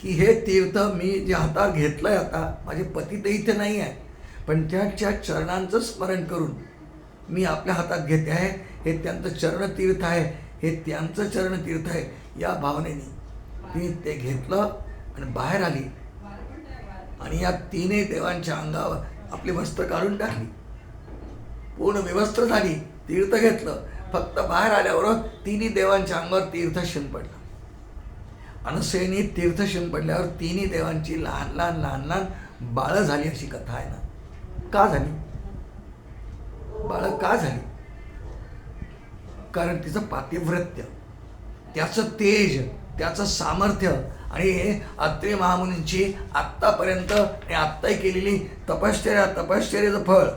की हे तीर्थ मी जे हातात घेतलंय, आता माझे पती तर इथे नाही आहे, पण त्याच्या चरणांचं स्मरण करून मी आपल्या हातात घेते आहे, हे त्यांचं चरणतीर्थ आहे, हे त्यांचं चरणतीर्थ आहे, या भावनेने ती ते घेतलं आणि बाहेर आली. आणि या 3 देवांच्या अंगावर आपली वस्त्र काढून टाकली, पूर्ण विवस्त्र झाली, तीर्थ घेतलं. फक्त बाहेर आल्यावर 3 देवांच्या अंगावर तीर्थ शिंपडलं. अनसूयेने तीर्थ शिंपडल्यावर 3 देवांची लहान लहान बाळं झाली, अशी कथा आहे ना. का झाली बाळं, का झाली? कारण तिचं पातिव्रत्य, त्याचं तेज, त्याचं सामर्थ्य, आणि अत्रे महामुनींची आत्तापर्यंत आणि आत्ताही केलेली तपश्चर्याचं फळ,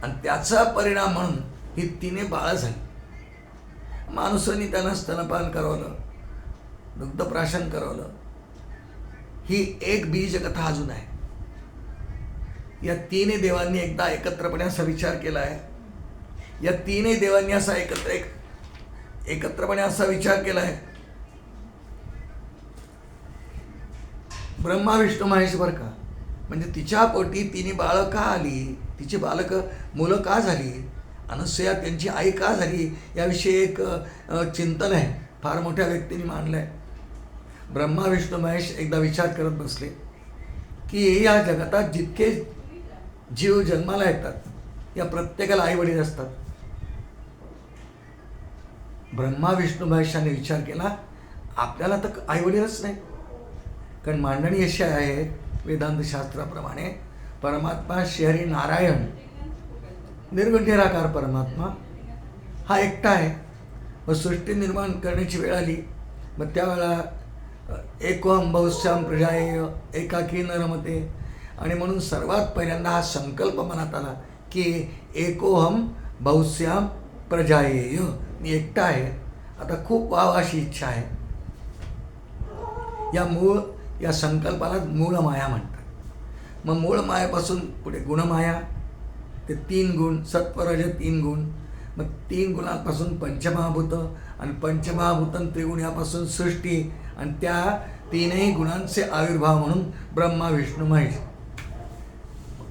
आणि त्याचा परिणाम म्हणून ही 3 बाळं झाली. माणसांनी त्यांना स्तनपान करवलं, दुग्धप्राशन करवलं. ही एक बीज कथा अजून आहे. या 3 देवांनी एकदा एकत्रपणे असा विचार केला आहे, या 3 देवांनी असा एकत्रपणे असा विचार केला आहे, ब्रह्मा विष्णू महेश बरं का, म्हणजे तिच्या पोटी 3 बाळं का आली, तिची मुलं का झाली, अनसूया त्यांची आई का झाली, याविषयी एक चिंतन आहे, फार मोठ्या व्यक्तींनी मांडलं आहे. ब्रह्मा विष्णू महेश एकदा विचार करत बसले की या जगातात जितके जीव जन्माला येतात, या प्रत्येकाला आईवडील असतात. ब्रह्मा विष्णू महेशाने विचार केला, आपल्याला तर आईवडीलच नाही. कारण मांडणी अशी आहे वेदांत शास्त्राप्रमाणे, परमात्मा श्रीहरी नारायण निर्गुण निराकार परमात्मा हा एकटा आहे. मग सृष्टी निर्माण करण्याची वेळ आली, मग त्यावेळेला एकोहम बहुश्याम प्रजायेय एकाकी न रमते, आणि म्हणून सर्वात पहिल्यांदा हा संकल्प मनात आला की एकोहम बहुश्याम प्रजायेय, मी एकटा आहे. आता खूप व्हावं अशी इच्छा आहे. या संकल्पाला मूळ माया म्हणतात. मग मूळ मायापासून पुढे गुणमाया, ते 3 गुण, सत्वरज 3 गुण, मग 3 गुणांपासून पंचमहाभूत, आणि पंचमहाभूतन त्रिगुण यापासून सृष्टी, आणि त्या 3ही गुणांचे आविर्भाव म्हणून ब्रह्मा विष्णू महेश.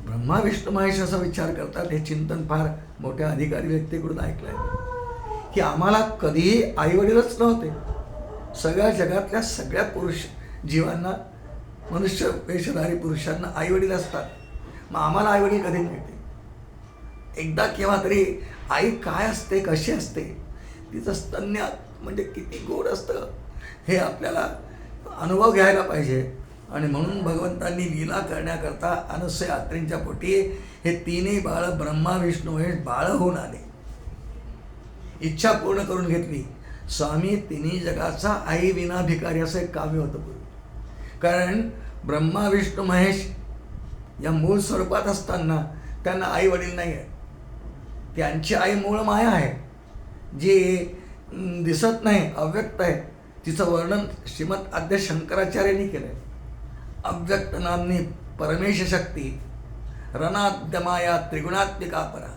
ब्रह्मा विष्णू महेश असा विचार करतात. हे चिंतन फार मोठ्या अधिकारी व्यक्तीकडून ऐकलं आहे की आम्हाला कधीही आईवडीलच नव्हते. सगळ्या जगातल्या सगळ्या जीवांना, मनुष्य वेशधारी पुरुषांना आईवडील असतात. मग आम्हाला आईवडील कधी मिळते? एकदा केव्हा तरी आई काय असते, कशी असते, तिचं स्तन्य म्हणजे किती गोड असतं, हे आपल्याला अनुभव घ्यायला पाहिजे. आणि म्हणून भगवंतांनी लीला करण्याकरता अनसुया अत्रींच्या पोटी हे तीनही बाळ ब्रह्मा विष्णू महेश बाळ होऊन आले. इच्छा पूर्ण करून घेतली. स्वामी तिन्ही जगाचा आई विना भिकारी असं एक काव्य होतं पूर्वी. कारण ब्रह्मा विष्णू महेश या मूळ स्वरूपात असताना त्यांना आई वडील नाही आहे. त्यांची आई मूळ माया आहे, जी दिसत नाही, अव्यक्त आहे. तिचं वर्णन श्रीमद आद्य शंकराचार्यांनी केलं आहे. अव्यक्त नामनी परमेश शक्ती रणाद्य माया त्रिगुणात्मिका परा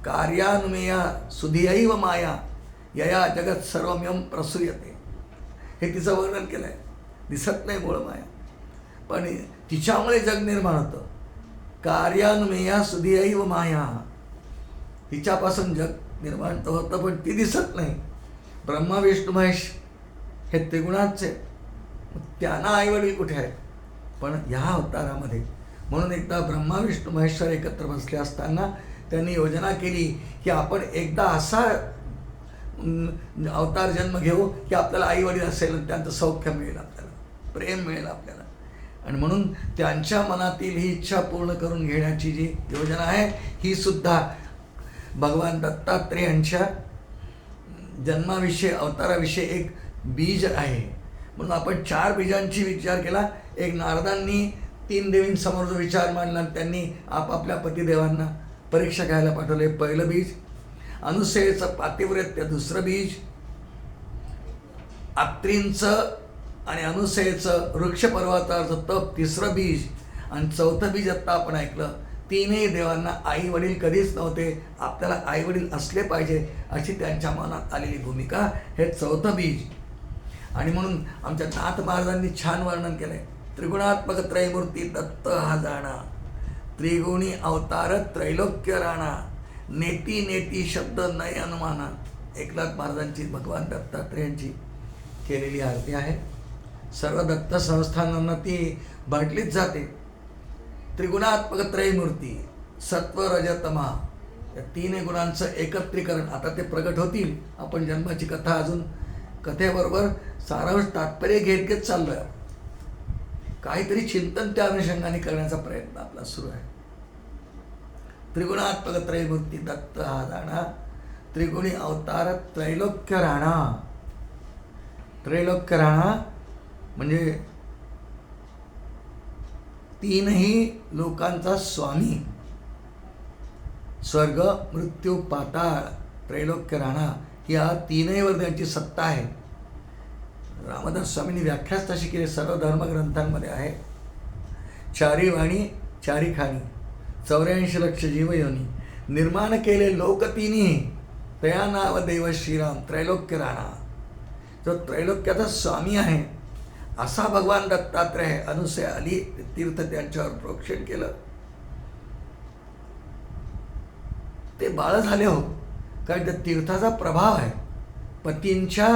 कार्यानुमेया सुधियैव माया यया जगत सर्वम्यम प्रसूयते. हे तिचं वर्णन केलं आहे. दिसत नाही मूळ माया, पण तिच्यामुळे जग निर्माण होतं. कार्यानुमेया सुधियैव माया, तिच्यापासून जग निर्माण तर होतं, पण ती दिसत नाही. ब्रह्मा विष्णू महेश हे त्रिगुणाचे, त्यांना आईवडील कुठे आहेत? पण ह्या अवतारामध्ये. म्हणून एकदा ब्रह्मा विष्णू महेश्वर एकत्र बसले असताना त्यांनी योजना केली की आपण एकदा असा अवतार जन्म घेऊ की आपल्याला आईवडील असेल, त्यांचं सौख्य मिळेल, आपल्याला प्रेम मिळेल आपल्याला. आणि म्हणून त्यांच्या मनातील ही इच्छा पूर्ण करून घेण्याची जी योजना आहे, ही सुद्धा भगवान दत्तात्रेयांच्या जन्माविषयी अवताराविषयी एक बीज आहे. म्हणून आपण 4 बीजांची विचार केला. एक नारदांनी 3 देवींसमोर जो विचार मांडला, त्यांनी आपापल्या पतिदेवांना परीक्षा घ्यायला पाठवले. पहिलं बीज अनुसयेचं पातिव्रत्य, दुसरं बीज आत्रींचं आणि अनुसयेचं वृक्ष पर्वताचं तप, तिसरं बीज, आणि चौथं बीज आत्ता आपण ऐकलं. तीनही देवांना आई वडील कधीच नव्हते, आपल्याला आई वडील असले पाहिजे अशी त्यांच्या मनात आलेली भूमिका, हे चौथं बीज. आणि म्हणून आमच्या नाथ महाराजांनी छान वर्णन केलंय. त्रिगुणात्मक त्रयमूर्ती दत्त हा जाणा, त्रिगुणी अवतार त्रैलोक्य राणा, नेती नेती शब्द नय अनुमाना. एकनाथ महाराजांची भगवान दत्तात्रेयांची केलेली आरती आहे. सर्व दत्त संस्थानांना ती बाटलीच जाते. त्रिगुणात्मक त्रयमूर्ती, सत्व रजतमा, या 3 गुणांचं एकत्रीकरण. आता ते प्रगट होतील. आपण जन्माची कथा अजून कथेबरोबर सारांश तात्पर्य घेत घेत चाललोय. काहीतरी चिंतन त्या अनुषंगाने करण्याचा प्रयत्न आपला सुरू आहे. त्रिगुणात्मक त्रयमूर्ती दत्त हा जाणा, त्रिगुणी अवतार त्रैलोक्य राणा. त्रैलोक्य राणा म्हणजे 3ही लोकांचा स्वामी. स्वर्ग मृत्यू पाताळ त्रैलोक्य राणा, या 3हीवर त्यांची सत्ता आहे. रामदास स्वामींनी व्याख्याच तशी केली, सर्व धर्मग्रंथांमध्ये आहे. 4ही वाणी 4ही खाणी, 84 लक्ष जीवयोनी, निर्माण केले लोक 3ही, तया नाव देव श्रीराम त्रैलोक्य राणा. जो त्रैलोक्याचा स्वामी आहे असा भगवान दत्तात्रेय, अनुसया आली, तीर्थ त्यांच्यावर प्रोक्षण केलं. ते बाळ झाले हो, कारण त्या तीर्थाचा प्रभाव आहे. पतींच्या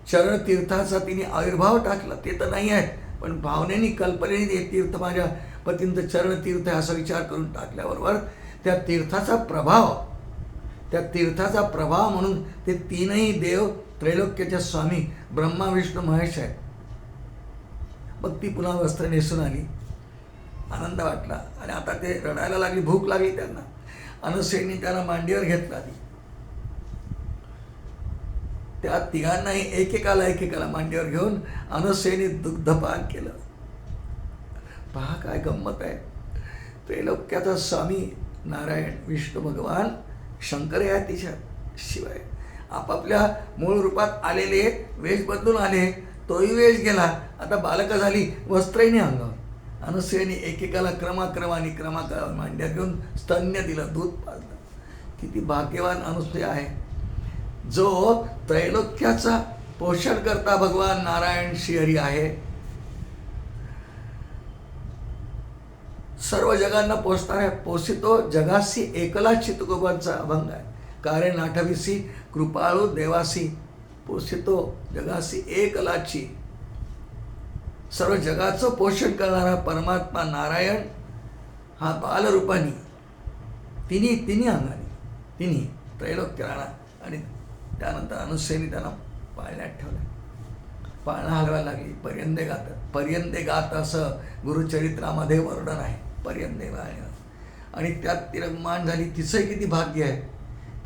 चरणतीर्थाचा तिने आविर्भाव टाकला, ते तर नाही आहेत, पण भावनेनी कल्पनेने हे तीर्थ माझ्या पतींचं चरणतीर्थ आहे असा विचार करून टाकल्याबरोबर त्या तीर्थाचा प्रभाव म्हणून ते 3ही देव त्रैलोक्याच्या स्वामी ब्रह्मा विष्णू महेश आहे. मग ती पुन्हा वस्त्र नेसून आली, आनंद वाटला. आणि आता ते रडायला लागली, भूक लागली त्यांना. अनुसयेने त्यांना मांडीवर घेतला. त्या तिघांनाही एकेकाला मांडीवर घेऊन अनुसयेने दुग्धपान केलं. पहा काय गंमत आहे. त्रैलोक्याचा स्वामी नारायण विष्णू भगवान शंकर या तिच्या शिवाय आपापल्या मूळ रूपात आलेले, वेश बदलून आले, तोही वेश गेला. आता बालकं झाली, वस्त्रही अंगावर. अनुसयेने एकेकाला क्रमाक्रमाने मांड्या घेऊन स्तन्य दिलं, दूध पाजलं. किती भाग्यवान अनुसया आहे, जो त्रैलोक्याचा पोषण करता भगवान नारायण श्रीहरी आहे. सर्व जगांना पोचणार आहे. पोसितो जगासी एकलाची तुकोबांचा अभंग आहे. कारण आठविसी कृपाळू देवासी, पोसितो जगासी एकलाची. सर्व जगाचं पोषण करणारा परमात्मा नारायण हा बालरूपानी तिन्ही अंगाने, त्रैलोक्य राणा. आणि त्यानंतर अनुसयेने त्यांना पाळण्यात ठेवलं. पाळणा हलवायला लागली. पर्यंते गात असं गुरुचरित्रामध्ये वर्णन आहे. पर्यंते गाणं. आणि त्यात ती रममाण झाली. तिचंही किती भाग्य आहे.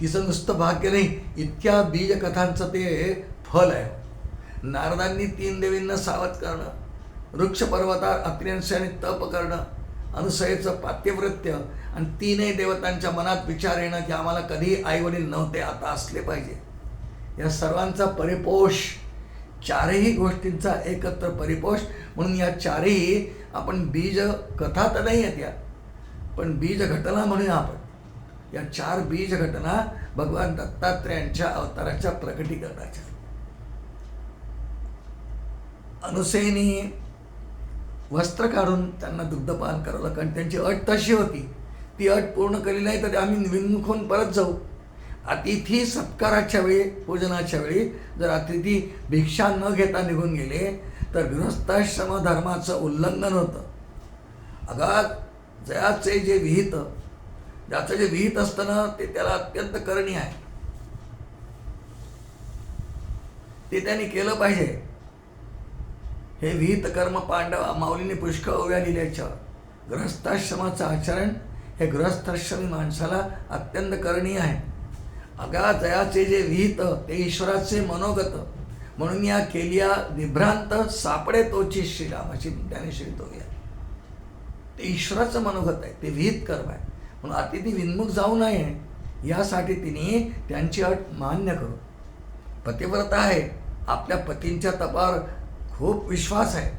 तिचं नुसतं भाग्य नाही, इतक्या बीजकथांचं ते फल आहे. नारदांनी 3 देवींना सावध करणं, वृक्ष पर्वतावर अत्र्यांशाने तप करणं, अनुसयेचं पातिव्रत्य आणि 3ही देवतांच्या मनात विचार येणं की आम्हाला कधी आईवडील नव्हते, आता असले पाहिजे. या सर्वांचा परिपोष, 4ही गोष्टींचा एकत्र परिपोष. म्हणून या 4ही आपण बीज कथा तर नाही आहेत या, पण बीज घटना म्हणूया आपण. या 4 बीज घटना भगवान दत्तात्रेयांच्या अवताराच्या प्रकटीकरणाच्या. अनुसेनी वस्त्र काढून त्यांना दुग्धपान करावं, कारण त्यांची अट तशी होती. ती अट पूर्ण केली नाही तर आम्ही विन्मुख होऊन परत जाऊ. अतिथी सत्काराच्या वेळी, पूजनाच्या वेळी जर अतिथी भिक्षा न घेता निघून गेले तर गृहस्थाश्रम धर्माचं उल्लंघन होतं. अगाध जयाचे जे विहित, ज्याचं जे विहित असतं ना ते त्याला अत्यंत करणीय आहे. ते त्यांनी केलं पाहिजे. हे विहित कर्म पांडव माऊलीने पुष्कळ ओव्या लिहिल्याच्यावर. गृहस्थाश्रमाचं आचरण हे गृहस्थाश्रमी माणसाला अत्यंत करणीय आहे. अगा जयाचे जे विहित ते ईश्वराचे मनोगत. म्हणून या केलिया निभ्रांत सापडे तोची श्रीराम, अशी त्याने श्रीत ओव्या. ते ईश्वराचं मनोगत आहे, ते विहित कर्म आहे. म्हणून अतिथी विन्मुख जाऊ नये यासाठी तिने त्यांची अट मान्य करू. पतिव्रता आहे, आपल्या पतींच्या तपावर खूप विश्वास आहे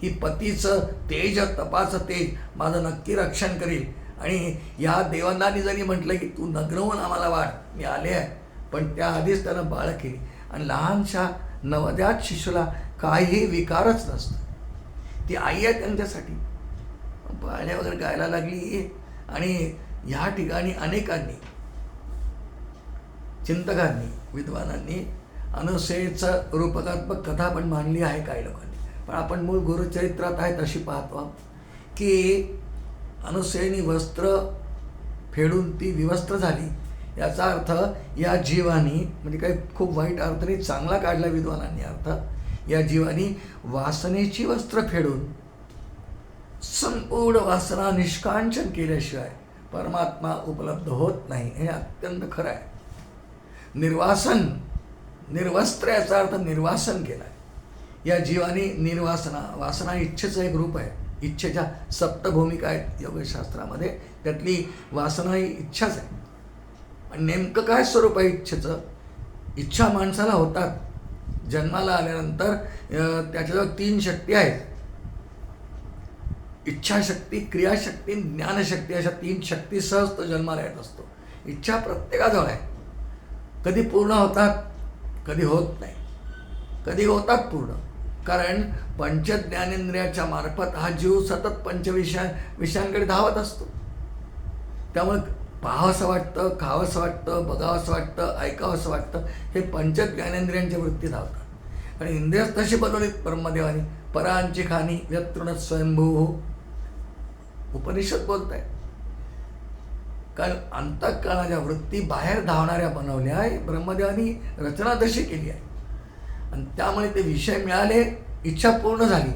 की पतीचं तेज, तपाचं तेज माझं नक्की रक्षण करील. आणि या देवांनी जरी म्हटलं की तू नग्न होऊन आम्हाला वाढ, मी आले आहे, पण त्याआधीच त्यानं बाळ केली. आणि लहानशा नवजात शिशूला काहीही विकारच नसतं. ती आई आहे त्यांच्यासाठी. पाळण्या वगैरे गायला लागली. आणि ह्या ठिकाणी अनेकांनी, चिंतकांनी, विद्वानांनी अनुसेचं रूपकात्मक कथा पण मांडली आहे काही लोकांनी. पण आपण मूळ गुरुचरित्रात आहे तशी पाहतो की अनुसेनी वस्त्र फेडून ती विवस्त्र झाली. याचा अर्थ या जीवानी, म्हणजे काही खूप वाईट अर्थ नाही, चांगला काढला विद्वानांनी अर्थ, या जीवानी वासनेची वस्त्र फेडून संपूर्ण वासना निष्कांचन केल्याशिवाय परमात्मा उपलब्ध होत नाही. हे अत्यंत खरं आहे. निर्वासन, निर्वस्त्र याचा अर्थ निर्वासन केला आहे. या जीवानी निर्वासना, वासना इच्छेचं एक रूप आहे. इच्छेच्या 7 भूमिका आहेत योगशास्त्रामध्ये, त्यातली वासना ही इच्छाच आहे. आणि नेमकं काय स्वरूप आहे इच्छेचं? इच्छा माणसाला होतात. जन्माला आल्यानंतर त्याच्याजवळ 3 शक्ती आहेत. इच्छाशक्ती, क्रियाशक्ती, ज्ञानशक्ती, अशा 3 शक्ती सहज तो जन्माला येत असतो. इच्छा प्रत्येकाजवळ आहे. कधी पूर्ण होतात, कधी होत नाही. कधी होतात पूर्ण, कारण पंचज्ञानेंद्रियाच्या मार्फत हा जीव सतत विषयांकडे धावत असतो. त्यामुळे पाहावंसं वाटतं, खावंसं वाटतं, बघावंसं वाटतं, ऐकावंसं वाटतं. हे पंचज्ञानेंद्रियांच्या वृत्ती धावतात. आणि इंद्रियच तशी बनवलीत ब्रह्मदेवानी. परांची खाणी व्यतृणत स्वयंभू, उपनिषद बोलत आहे. कारण अंतःकरणाच्या वृत्ती बाहेर धावणाऱ्या बनवल्या आहे ब्रह्मदेवानी. रचना तशी केली आहे. आणि त्यामुळे ते विषय मिळाले, इच्छा पूर्ण झाली,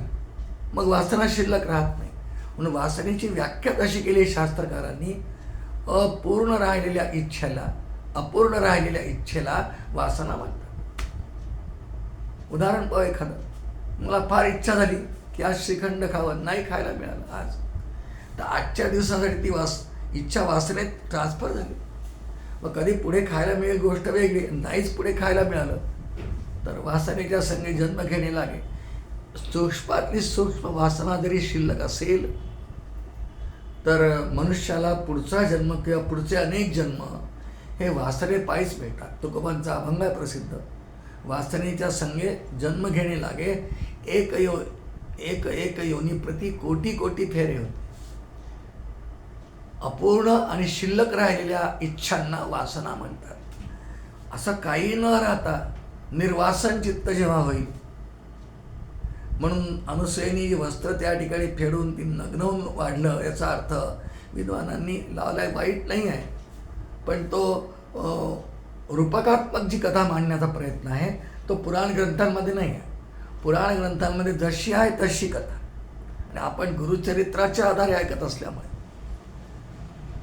मग वासना शिल्लक राहत नाही. म्हणून वासनेची व्याख्या कशी केली शास्त्रकारांनी? अपूर्ण राहिलेल्या इच्छेला, अपूर्ण राहिलेल्या इच्छेला वासना म्हणतात. उदाहरण पाहू एखादं. मला फार इच्छा झाली की आज श्रीखंड खावं, नाही खायला मिळालं आज, तर आजच्या दिवसासाठी ती इच्छा वासनेत ट्रान्सफर झाली. मग कधी पुढे खायला मिळेल गोष्ट वेगळी, नाहीच पुढे खायला मिळालं तर वासनेच्या संगे जन्म घेणे लागे. सूक्ष्मातली सूक्ष्म वासना जरी शिल्लक असेल तर मनुष्याला पुढचा जन्म किंवा पुढचे अनेक जन्म हे वासने पायीच मिळतात. तुकोबांचा अभंग आहे प्रसिद्ध. वासनेच्या संगे जन्म घेणे लागे, एक एक योनी प्रति कोटी कोटी फेरे होते. अपूर्ण आणि शिल्लक राहिलेल्या इच्छांना वासना म्हणतात. असं काही न राहता निर्वासन चित्त जेव्हा होईल, म्हणून अनुसयनी वस्त्र त्या ठिकाणी फेडून ती नग्न होऊन वाढलं, याचा अर्थ विद्वानांनी लावलाय. वाईट नाही आहे, पण तो रूपकात्मक जी कथा मांडण्याचा प्रयत्न आहे तो पुराण ग्रंथांमध्ये नाही आहे. पुराण ग्रंथांमध्ये जशी आहे तशी कथा, आणि आपण गुरुचरित्राच्या आधारे ऐकत असल्यामुळे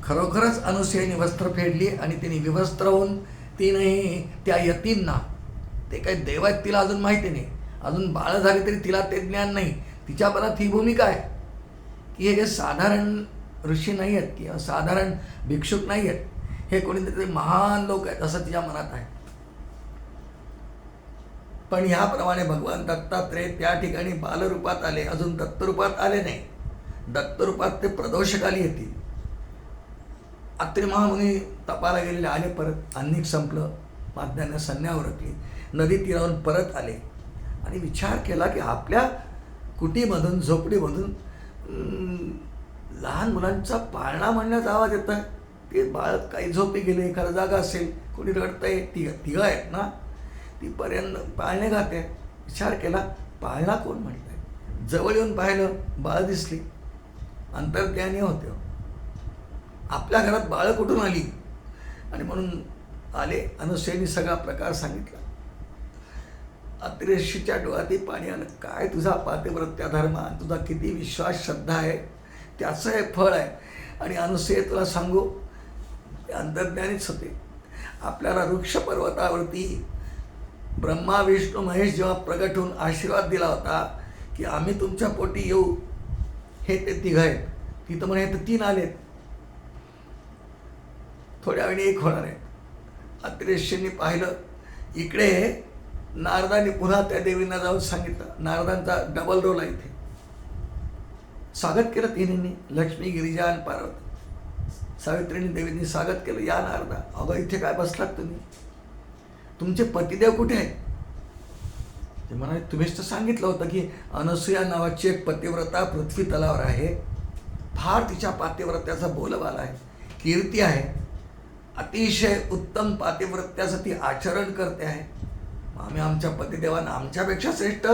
खरोखरच अनुसूयेने वस्त्र फेडली आणि तिने विवस्त्र होऊन तिनेही त्या यतींना, ते काही देव आहेत तिला अजून माहिती नाही, अजून बाळ झाली तरी तिला ते ज्ञान नाही, तिच्या मनात ही भूमिका आहे की हे साधारण ऋषी नाही आहेत किंवा साधारण भिक्षुक नाही आहेत, हे कोणीतरी महान लोक आहेत असं तिच्या मनात आहे. पण ह्याप्रमाणे भगवान दत्तात्रेय त्या ठिकाणी बालरूपात आले, अजून दत्तरूपात आले नाही. दत्तरूपात ते प्रदोषकाली येतील. अत्रि महामुनी तपाला गेलेले आले परत, अन्निक संपलं, माध्यान्ह संन्या उरकली, नदी तीरावरून परत आले आणि विचार केला की आपल्या कुटीमधून झोपडीमधून लहान मुलांचा पाळणा म्हणण्याचा आवाज येत आहे. ते बाळ काही झोपी गेले, एखादा जागा असेल, कोणी रडतंय, तिघं आहेत ना, ती पर्यंत पाळणे घाते. विचार केला पाळणा कोण म्हणतंय, जवळ येऊन पाहिलं बाळ दिसली, अंतर्ज्ञानी होते. आपल्या घरात बाळ कुठून आली, आणि म्हणून आले. अनुसूयेने सगळा प्रकार सांगितला. अत्रि ऋषीच्या डोळ्यातही पाणी आलं. काय तुझा पातिव्रत्य धर्म, तुझा किती विश्वास श्रद्धा आहे, त्याचं हे फळ आहे. आणि अनुसूये तुला सांगू, अंतर्ज्ञानीच होते. आपल्याला वृक्ष पर्वतावरती ब्रह्मा विष्णू महेश जेव्हा प्रगट होऊन आशीर्वाद दिला होता की आम्ही तुमच्या पोटी येऊ, हे ते तिघ आहेत. तिथं म्हणे तर 3 आलेत, थोड्या वेळी 1 होणार आहे. अत्रि ऋषींनी पाहिलं इकडे, नारदांनी पुन्हा त्या देवींना जाऊन सांगितलं. नारदांचा डबल रोल आहे इथे. स्वागत केलं तिन्हींनी, लक्ष्मी, गिरिजा आणि पार्वती. सावित्रीने देवींनी स्वागत केलं. या नारदा, अगं इथे काय बसलात तुम्ही, तुमचे पतिदेव कुठे आहेत? ते म्हणाले तुम्हीच तर सांगितलं होतं की अनुसूया नावाची एक पतिव्रता पृथ्वी तलावर आहे, फार तिच्या पातिव्रत्याचा बोलबाला आहे, कीर्ती आहे, अतिशय उत्तम पातिव्रत्याचं ती आचरण करते आहे. आम्ही आमच्या पतिदेवांना आमच्यापेक्षा श्रेष्ठ,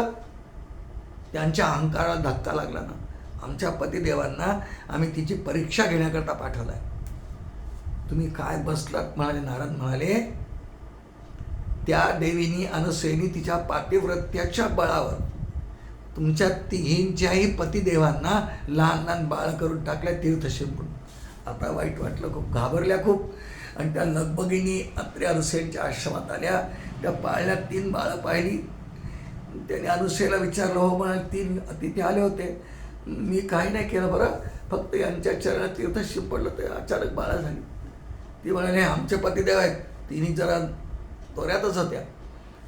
त्यांच्या अहंकाराला धक्का लागला ना, आमच्या पतिदेवांना आम्ही तिची परीक्षा घेण्याकरता पाठवलं आहे. तुम्ही काय बसलात म्हणाले. नारद म्हणाले त्या देवीनी अनुसूयेनी तिच्या पातिव्रत्याच्या बळावर तुमच्या तिघींच्याही पतिदेवांना लहान लहान बाळ करून टाकल्या तीर्थशिंपून. आता वाईट वाटलं, खूप घाबरल्या खूप. आणि त्या लगबगीनी अत्रि अनुसूयेंच्या आश्रमात आल्या. त्या पाळण्यात 3 बाळं पाहिली. त्याने अनुसूयेला विचारलं, हो म्हणाले 3 तिथे आले होते, मी काही नाही केलं बरं, फक्त यांच्या चरणात तीर्थ शिंपडलं, ते अचानक बाळं झाली. ती म्हणाले आमचे पतिदेव आहेत. तिन्ही जरा तोऱ्यातच होत्या.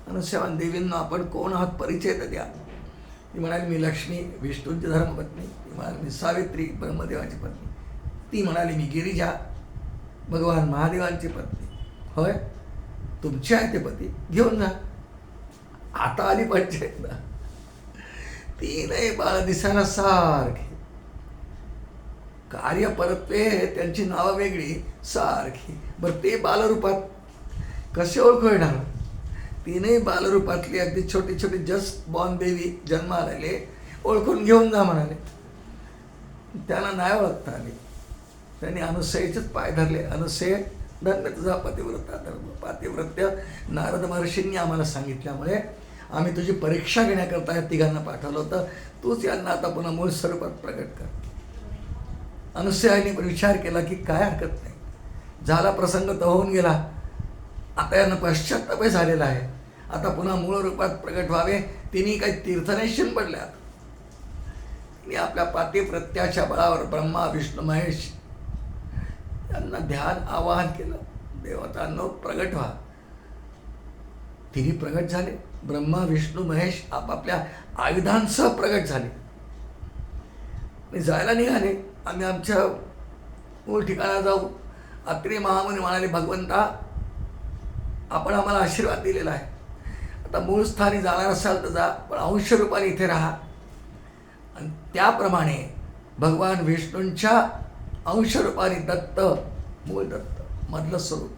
अनुसूया देवींना आपण कोण आहात, परिचय तर द्या. ती म्हणाली मी लक्ष्मी, विष्णूंची धर्मपत्नी. ती म्हणाली मी सावित्री, ब्रह्मदेवाची पत्नी. ती म्हणाली मी गिरिजा, भगवान महादेवांची पत्नी. होय, तुमचे आहे ते पती, घेऊन जा. आता आली पंचायत ना. 3 बाळ दिसायला सारखी, कार्य परत्वे, त्यांची नावं वेगळी, सारखी. बरं ते बालरूपात कसे ओळखू येणार? 3 बालरूपातली अगदी छोटी छोटी जस्ट बॉर्न देवी जन्माला आले, ओळखून घेऊन जा म्हणाले. त्याला नाही ओळखता आले. त्यांनी अनुसूयेचेच पाय धरले. अनुसूये, धन्य तुझा पतिव्रता धर्म, पातिव्रत्य नारद महर्षींनी आम्हाला सांगितल्यामुळे आम्ही तुझी परीक्षा घेण्याकरता या तिघांना पाठवलं होतं. तूच यांना आता पुन्हा मूळ स्वरूपात प्रगट कर. अनुसूयाने विचार केला की काय हरकत नाही, झाला प्रसंग तर होऊन गेला, आता यांना पश्चात्ताप झालेला आहे, आता पुन्हा मूळ रूपात प्रगट व्हावे. तिने काही तीर्थनेशन पडल्या. तिने आपल्या पातिव्रत्याच्या बळावर ब्रह्मा विष्णू महेश यांना ध्यान आवाहन केलं. देवतांनो प्रगट व्हा. तिन्ही प्रगट झाले. ब्रह्मा विष्णू महेश आपापल्या आयुधांसह प्रगट झाले. जायला निघाले. आम्ही आमच्या मूळ ठिकाणा जाऊ. अत्रि महामुनी म्हणाले भगवंता, आपण आम्हाला आशीर्वाद दिलेला आहे, आता मूळ स्थानी जाणार असाल तर जा, पण अंशरूपाने इथे राहा. आणि त्याप्रमाणे भगवान विष्णूंच्या अंशरूपाने दत्त, मूळ दत्त मधलं स्वरूप,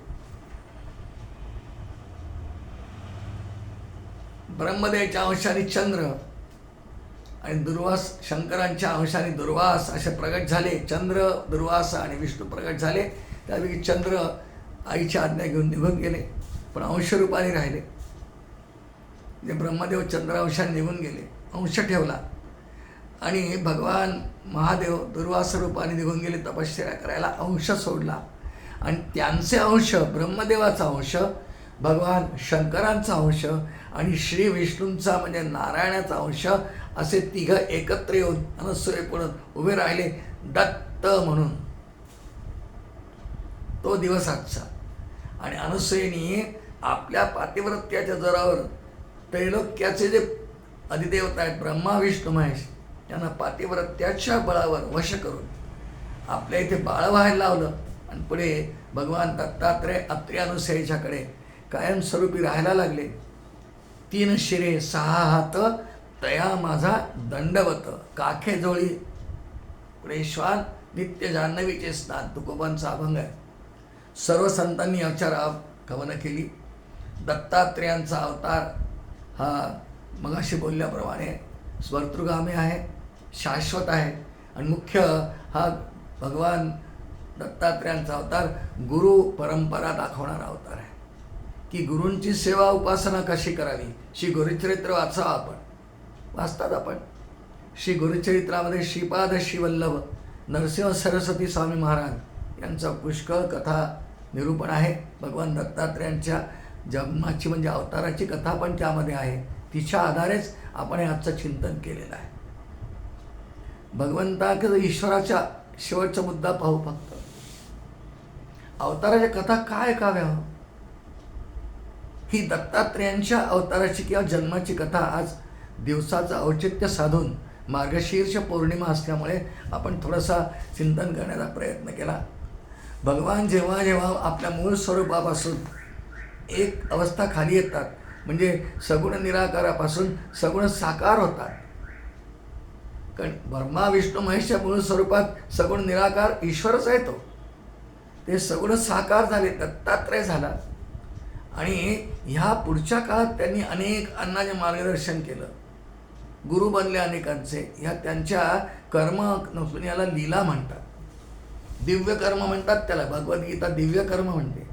ब्रह्मदेवाच्या अंशाने चंद्र आणि दुर्वास, शंकरांच्या अंशाने दुर्वास असे प्रगट झाले. चंद्र, दुर्वास आणि विष्णू प्रगट झाले. त्यापैकी चंद्र आईच्या आज्ञा घेऊन निघून गेले, पण अंशरूपाने राहिले. म्हणजे ब्रह्मदेव चंद्रांशाने निघून गेले, अंश ठेवला, आणि भगवान महादेव दुर्वासा रूपाने निघून गेले तपश्चर्या करायला, अंश सोडला, आणि त्यांचे अंश, ब्रह्मदेवाचा अंश, भगवान शंकरांचा अंश आणि श्री विष्णूंचा म्हणजे नारायणाचा अंश, असे तिघं एकत्र येऊन अनसूयेपुढे उभे राहिले दत्त म्हणून. तो दिवस आजचा. आणि अनसूयेने आपल्या पातिव्रत्याच्या जोरावर त्रैलोक्याचे जे अधिदेवता आहेत ब्रह्मा विष्णू महेश, त्यांना पातिव्रत्याच्या बळावर वश करून आपल्या इथे बाळ व्हायला लावलं, आणि पुढे भगवान दत्तात्रय अत्रि अनुसूयेच्याकडे कायमस्वरूपी राहायला लागले. 3 शिरे 6 हात तया माझा दंडवत, काखे जोळी पुढे श्वान नित्य जान्हवीचे स्नान, तुकोबांचा अभंग आहे. सर्व संतांनी याच्यावर कवनं केली. दत्तात्रेयांचा अवतार हा मगाशी बोलल्याप्रमाणे स्वर्तृगामी आहे, शाश्वत आहे, आणि मुख्य हा भगवान दत्तात्रेयांचा अवतार गुरु परंपरा दाखवणारा अवतार आहे, की गुरूंची सेवा उपासना कशी करावी. श्री गुरुचरित्र वाचावं आपण, वाचतात आपण. श्री गुरुचरित्रामध्ये श्रीपाद श्रीवल्लभ नरसिंह सरस्वती स्वामी महाराज यांचा पुष्कळ कथा निरूपण आहे. भगवान दत्तात्रेयांच्या जन्माची म्हणजे अवताराची कथा पण त्यामध्ये आहे. तिच्या आधारेच आपण हे आजचं चिंतन केलेलं आहे. भगवंताकडे ईश्वराच्या शेवटचा मुद्दा पाहू. फक्त अवताराच्या कथा काय ऐकाव्या. ही दत्तात्रेयांच्या अवताराची किंवा जन्माची कथा आज दिवसाचं औचित्य साधून मार्गशीर्ष पौर्णिमा असल्यामुळे आपण थोडासा चिंतन करण्याचा प्रयत्न केला. भगवान जेव्हा जेव्हा आपल्या मूळ स्वरूपापासून एक अवस्था खाली येतात, म्हणजे सगुण निराकारापासून सगुण साकार होतात. कारण ब्रह्मा विष्णू महेशच्या मूळ स्वरूपात सगुण निराकार ईश्वरच आहे. तो ते सगुण साकार झाले, दत्तात्रय झाला, आणि ह्या पुढच्या काळात त्यांनी अनेक अण्णाचे मार्गदर्शन केलं, गुरु बनले अनेकांचे. ह्या त्यांच्या कर्म नसून याला लीला म्हणतात, दिव्य कर्म म्हणतात त्याला. भगवद्गीता दिव्य कर्म म्हणते.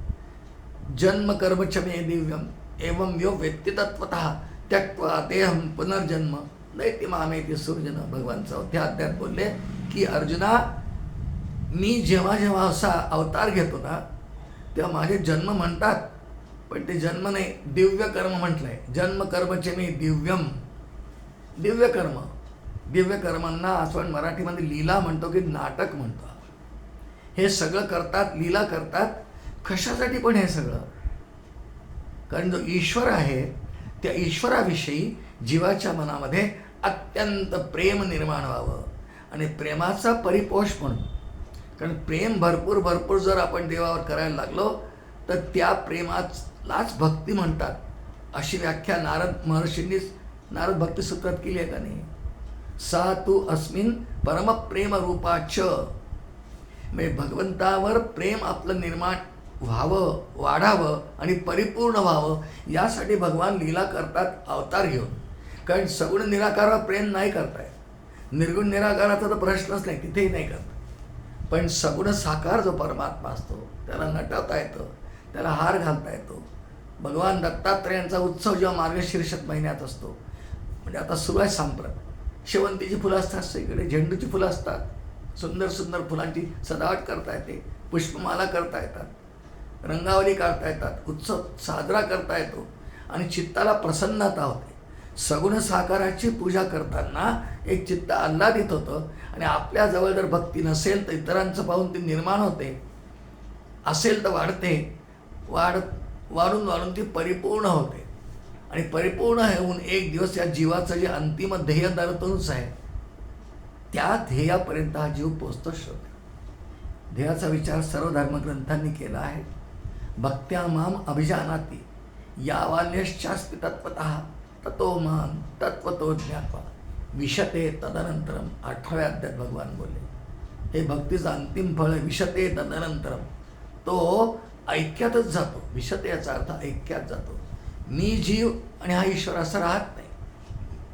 जन्म कर्मच मे दिव्यम एवं यो वेत्ति तत्वतः त्यक्त्वा देहम पुनर्जन्म नैति मामेति सुरजन. भगवान चौथ्या अध्यायात बोलले की अर्जुना, मी जेव्हा जेव्हा असा अवतार घेतो ना, तेव्हा माझे जन्म म्हणतात, पण ते जन्म नाही, दिव्य कर्म म्हटलंय. जन्म कर्मचे मी दिव्यम, दिव्य कर्म. दिव्य कर्मांना आपण मराठीमध्ये लीला म्हणतो की नाटक म्हणतो. हे सगळं करतात, लीला करतात. कशासाठी पण हे सगळं? कारण जो ईश्वर आहे त्या ईश्वराविषयी जीवाच्या मनामध्ये अत्यंत प्रेम निर्माण व्हावं, आणि प्रेमाचा परिपोष म्हणून. कारण प्रेम भरपूर भरपूर जर आपण देवावर करायला लागलो तर त्या प्रेमालाच भक्ती म्हणतात, अशी व्याख्या नारद महर्षींनीच नारद भक्ती सूत्रात केली आहे का नाही. सा तू अस्मिन परमप्रेम रूपाच, म्हणजे भगवंतावर प्रेम आपलं निर्माण व्हावं, वाढावं आणि परिपूर्ण व्हावं, यासाठी भगवान लीला करतात अवतार घेऊन. कारण सगुण निराकारावर प्रेम नाही करताय, निर्गुण निराकाराचा तर प्रश्नच नाही, तिथेही नाही करत. पण सगुण साकार जो परमात्मा असतो त्याला नटवता येतं, त्याला हार घालता येतो. भगवान दत्तात्रेयांचा उत्सव जेव्हा मार्गशीर्ष महिन्यात असतो, म्हणजे आता सुरू आहे सांप्रत, शेवंतीची फुलं असतात सगळीकडे, झेंडूची फुलं असतात, सुंदर सुंदर फुलांची सजावट करता येते, पुष्पमाला करता येतात, रंगावली काढता येतात, उत्सव साजरा करता येतो, आणि चित्ताला प्रसन्नता होते. सगुण साकाराची पूजा करताना एक चित्त आल्हादित होतं, आणि आपल्याजवळ जर भक्ती नसेल तर इतरांचं पाहून ती निर्माण होते, असेल तर वाढते, वाढून वाढून ती परिपूर्ण होते, आणि परिपूर्ण होऊन एक दिवस या जीवाचं जे अंतिम ध्येय दरतोच आहे त्या ध्येयापर्यंत हा जीव पोचतोच होतो. ध्येयाचा विचार सर्व धर्मग्रंथांनी केला आहे. भक्त्या माम अभिजानाती यावान्यश्चास्ति तत्त्वतः ततो माम तत्त्वतो ज्ञात्वा विशते तदनंतरम. 18व्या अध्यायात भगवान बोलले, हे भक्तीचं अंतिम फळ विशते तदनंतरम, तो ऐक्यातच जातो. विशते याचा अर्थ ऐक्यात जातो. मी जीव आणि हा ईश्वर असं राहत नाही,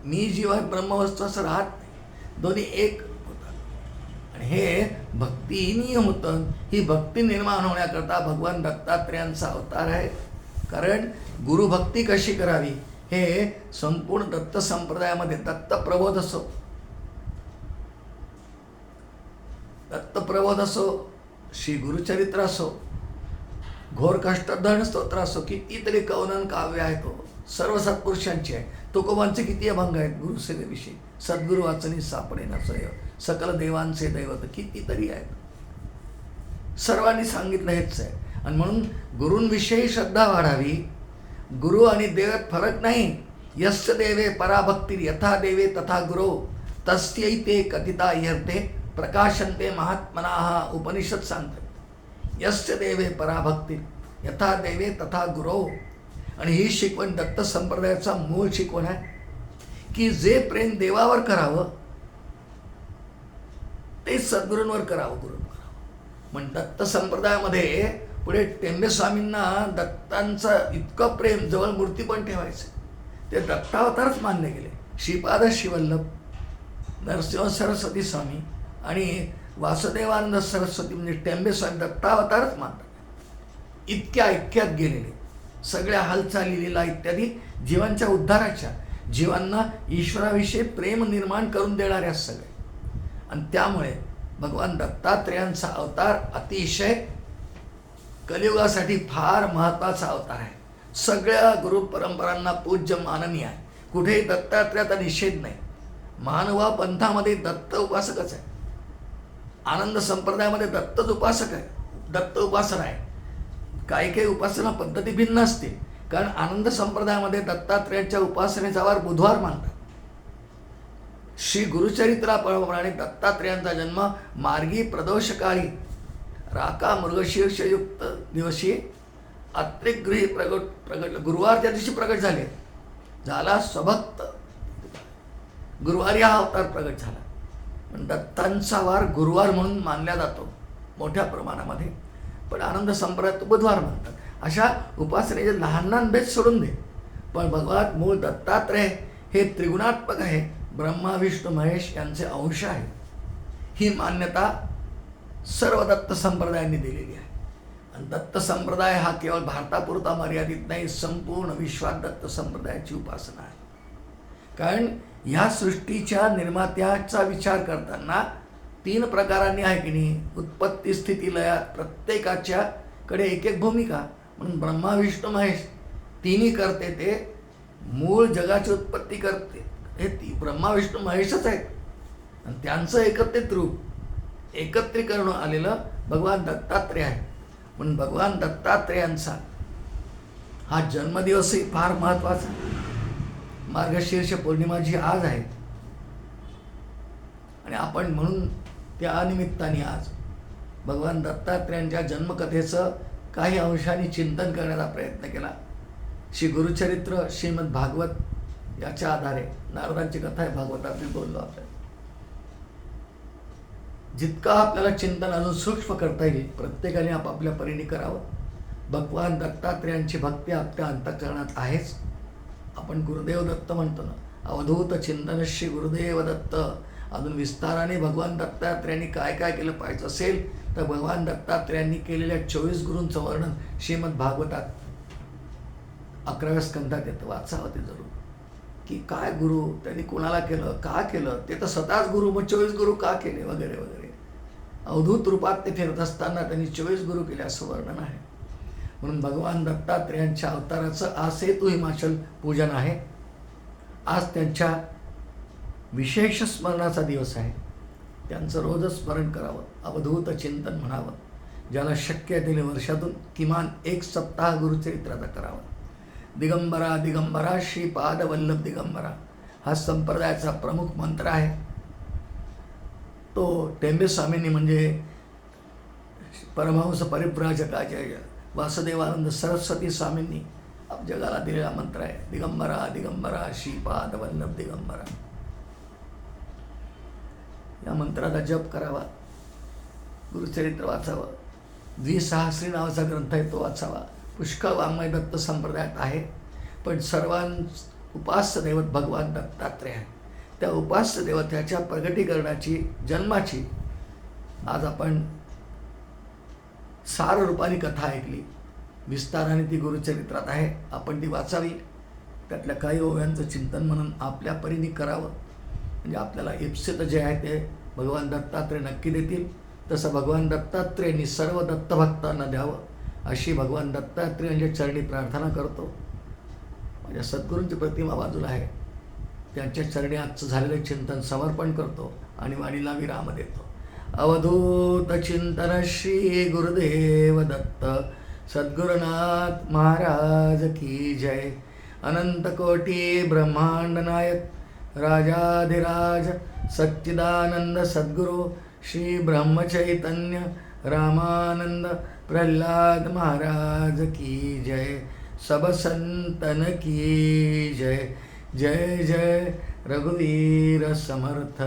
मी जीव आहे ब्रह्मवस्तू असं राहत नाही, दोन्ही एक होतात. आणि हे भक्तीनी होतं. ही भक्ती निर्माण होण्याकरता भगवान दत्तात्रेयांचा अवतार आहे. कारण गुरुभक्ती कशी करावी हे संपूर्ण दत्त संप्रदायामध्ये दत्तप्रबोध असो, दत्तप्रबोध असो, श्री गुरुचरित्र असो, घोर कष्टधन स्तोत्र असो, कितीतरी कवनन काव्य आहे, तो सर्व सत्पुरुषांची आहे. तुकोबांचे किती अभंग आहेत गुरुसेवेविषयी. सद्गुरु वाचनी सापडे ना सय, सकल देवांचे दैवत, कितीतरी आहेत. सर्वांनी सांगितलं हेच आहे. आणि म्हणून गुरूंविषयी श्रद्धा वाढावी. गुरु आणि देवात फरक नाही. यस्य देवे पराभक्ती यथा देवे तथा गुरो तस्यैते कथिता इहर्ते प्रकाशन्ते महात्मनाः. उपनिषद सांगतात यस्य देवे पराभक्ती यथा देवे तथा गुरो. आणि ही शिकवण दत्त संप्रदायाचा मूळ शिकवण आहे की जे प्रेम देवावर करावं ते सद्गुरूंवर करावं, गुरूंवर करावं. पण दत्त संप्रदायामध्ये पुढे टेंबे स्वामींना दत्तांचं इतकं प्रेम, जवळ मूर्ती पण ठेवायचं, ते दत्तावतारच मानले गेले. श्रीपाद श्रीवल्लभ, नरसिंह सरस्वती स्वामी आणि वासुदेवानंद सरस्वती म्हणजे टेंबे स्वामी दत्तावतारच मानतात. इतक्या ऐक्यात गेलेले, सगळ्या हालचाली लीला इत्यादी जीवांच्या उद्धाराच्या, जीवांना ईश्वराविषयी प्रेम निर्माण करून देणाऱ्या सगळे. आणि त्यामुळे भगवान दत्तात्रेयांचा अवतार अतिशय कलियुगासाठी फार महत्त्वाचा अवतार आहे. सगळ्या गुरु परंपरांना पूज्य माननीय आहे. कुठेही दत्तात्रेयाचा निषेध नाही. मानवा पंथामध्ये दत्त उपासकच आहे. आनंद संप्रदायामध्ये दत्तच उपासक आहे, दत्त उपासना आहे. काही काही उपासना पद्धती भिन्न असते. कारण आनंद संप्रदायामध्ये दत्तात्रेयांच्या उपासनेचा वार बुधवार मानतात. श्री गुरुचरित्राप्रमाणे दत्तात्रेयांचा जन्म मार्गी प्रदोषकाळी राका मृगशीर्षयुक्त दिवशी अत्रिगृही प्रगट गुरुवारच्या दिवशी प्रगट झाला. स्वभक्त गुरुवारी हा अवतार प्रगट झाला. पण दत्तांचा वार गुरुवार म्हणून मानला जातो मोठ्या प्रमाणामध्ये. पण आनंद संप्रदायात बुधवार म्हणतात. अशा उपासनेचे लहान लहान भेद सोडून दे. पण भगवान मूळ दत्तात्रेय हे त्रिगुणात्मक आहे. ब्रह्मा विष्णू महेश यांचे अंश आहे. ही मान्यता सर्व दत्त संप्रदायांनी दिलेली आहे. आणि दत्त संप्रदाय हा केवळ भारतापुरता मर्यादित नाही, संपूर्ण विश्वात दत्त संप्रदायाची उपासना आहे. कारण ह्या सृष्टीच्या निर्मात्याचा विचार करताना 3 प्रकारांनी आहे की नाही, उत्पत्ती स्थिती लयात प्रत्येकाच्याकडे एक एक भूमिका. म्हणून ब्रह्मा विष्णू महेश तिन्ही करते. ते मूळ जगाची उत्पत्ती करते हे ब्रह्मा विष्णू महेशच आहेत. आणि त्यांचं एकत्रित रूप, एकत्रीकरण आलेलं भगवान दत्तात्रेय आहे. म्हणून भगवान दत्तात्रेयांचा हा जन्मदिवसही फार महत्त्वाचा. मार्गशीर्ष पौर्णिमा जी आज आहे आणि आपण म्हणून त्या निमित्ताने आज भगवान दत्तात्रेयांच्या जन्मकथेचं काही अंशाने चिंतन करण्याचा प्रयत्न केला. श्री गुरुचरित्र श्रीमद भागवत याच्या आधारे नारदांची कथा आहे, भागवतातील बोललो आपण. जितका आपल्याला चिंतन अजून सूक्ष्म करता येईल प्रत्येकाने आपापल्या परीने करावं. भगवान दत्तात्रेयांची भक्ती आपल्या अंतःकरणात आहेच. आपण गुरुदेव दत्त म्हणतो ना, अवधूत चिंतन श्री गुरुदेव दत्त. अजून विस्ताराने भगवान दत्तात्रेयांनी काय काय केलं पाहिजे असेल तर भगवान दत्तात्रेयांनी केलेल्या 24 गुरूंचं वर्णन श्रीमद भागवतात 11व्या स्कंधात येतं. वाचावं ते जरूर की काय गुरु त्यांनी कुणाला केलं, का केलं, ते तर स्वतःच गुरु, मग 24 गुरु का केले वगैरे वगैरे. अवधूत रूपात ते फिरत असताना त्यांनी 24 गुरु केले असं वर्णन आहे. म्हणून भगवान दत्तात्रेयांच्या अवताराचं आज सेतू हिमाचल पूजन आहे. आज त्यांच्या विशेष स्मरणाचा दिवस आहे. त्यांचं रोजच स्मरण करावं, अवधूत चिंतन म्हणावं. ज्याला शक्य आहे त्याने वर्षातून किमान 1 सप्ताह गुरुचरित्राचा करावा. दिगंबरा दिगंबरा श्रीपाद वल्लभ दिगंबरा हा संप्रदायाचा प्रमुख मंत्र आहे. तो टेंबे स्वामींनी म्हणजे परमहंस परिव्राजकाचार्य वासुदेवानंद सरस्वती स्वामींनी जगाला दिलेला मंत्र आहे. दिगंबरा दिगंबरा श्रीपाद वल्लभ दिगंबरा. या मंत्राचा जप करावा, गुरुचरित्र वाचावं. द्विसहस्री नावाचा ग्रंथ आहे तो वाचावा. पुष्कळ वाङ्मय दत्त संप्रदायात आहे. पण उपास्य दैवत भगवान दत्तात्रेय आहे. त्या उपास्य दैवताच्या प्रगटीकरणाची, जन्माची आज आपण सार रूपाने कथा ऐकली. विस्ताराने ती गुरुचरित्रात आहे. आपण ती वाचावी. त्यातल्या काही ओव्यांचं चिंतन म्हणून आपल्या परीने करावं. म्हणजे आपल्याला इप्सित जे आहे ते भगवान दत्तात्रय नक्की देतील. तसं भगवान दत्तात्रेयांनी सर्व दत्तभक्तांना द्यावं अशी भगवान दत्तात्रेयांच्या चरणी प्रार्थना करतो. माझ्या सद्गुरूंची प्रतिमा बाजूला आहे, त्यांच्या चरणी आजचं झालेलं चिंतन समर्पण करतो आणि वाणीला विराम देतो. अवधूत चिंतन श्री गुरुदेव दत्त सद्गुरुनाथ महाराज की जय. अनंत कोटी ब्रह्मांड नायक राजाधिराज सच्चिदानंद सद्गुरु श्री ब्रह्मचैतन्य रामानंद प्रल्हाद महाराज की जय. सब संतन की जय. जय जय रघुवीर समर्थ.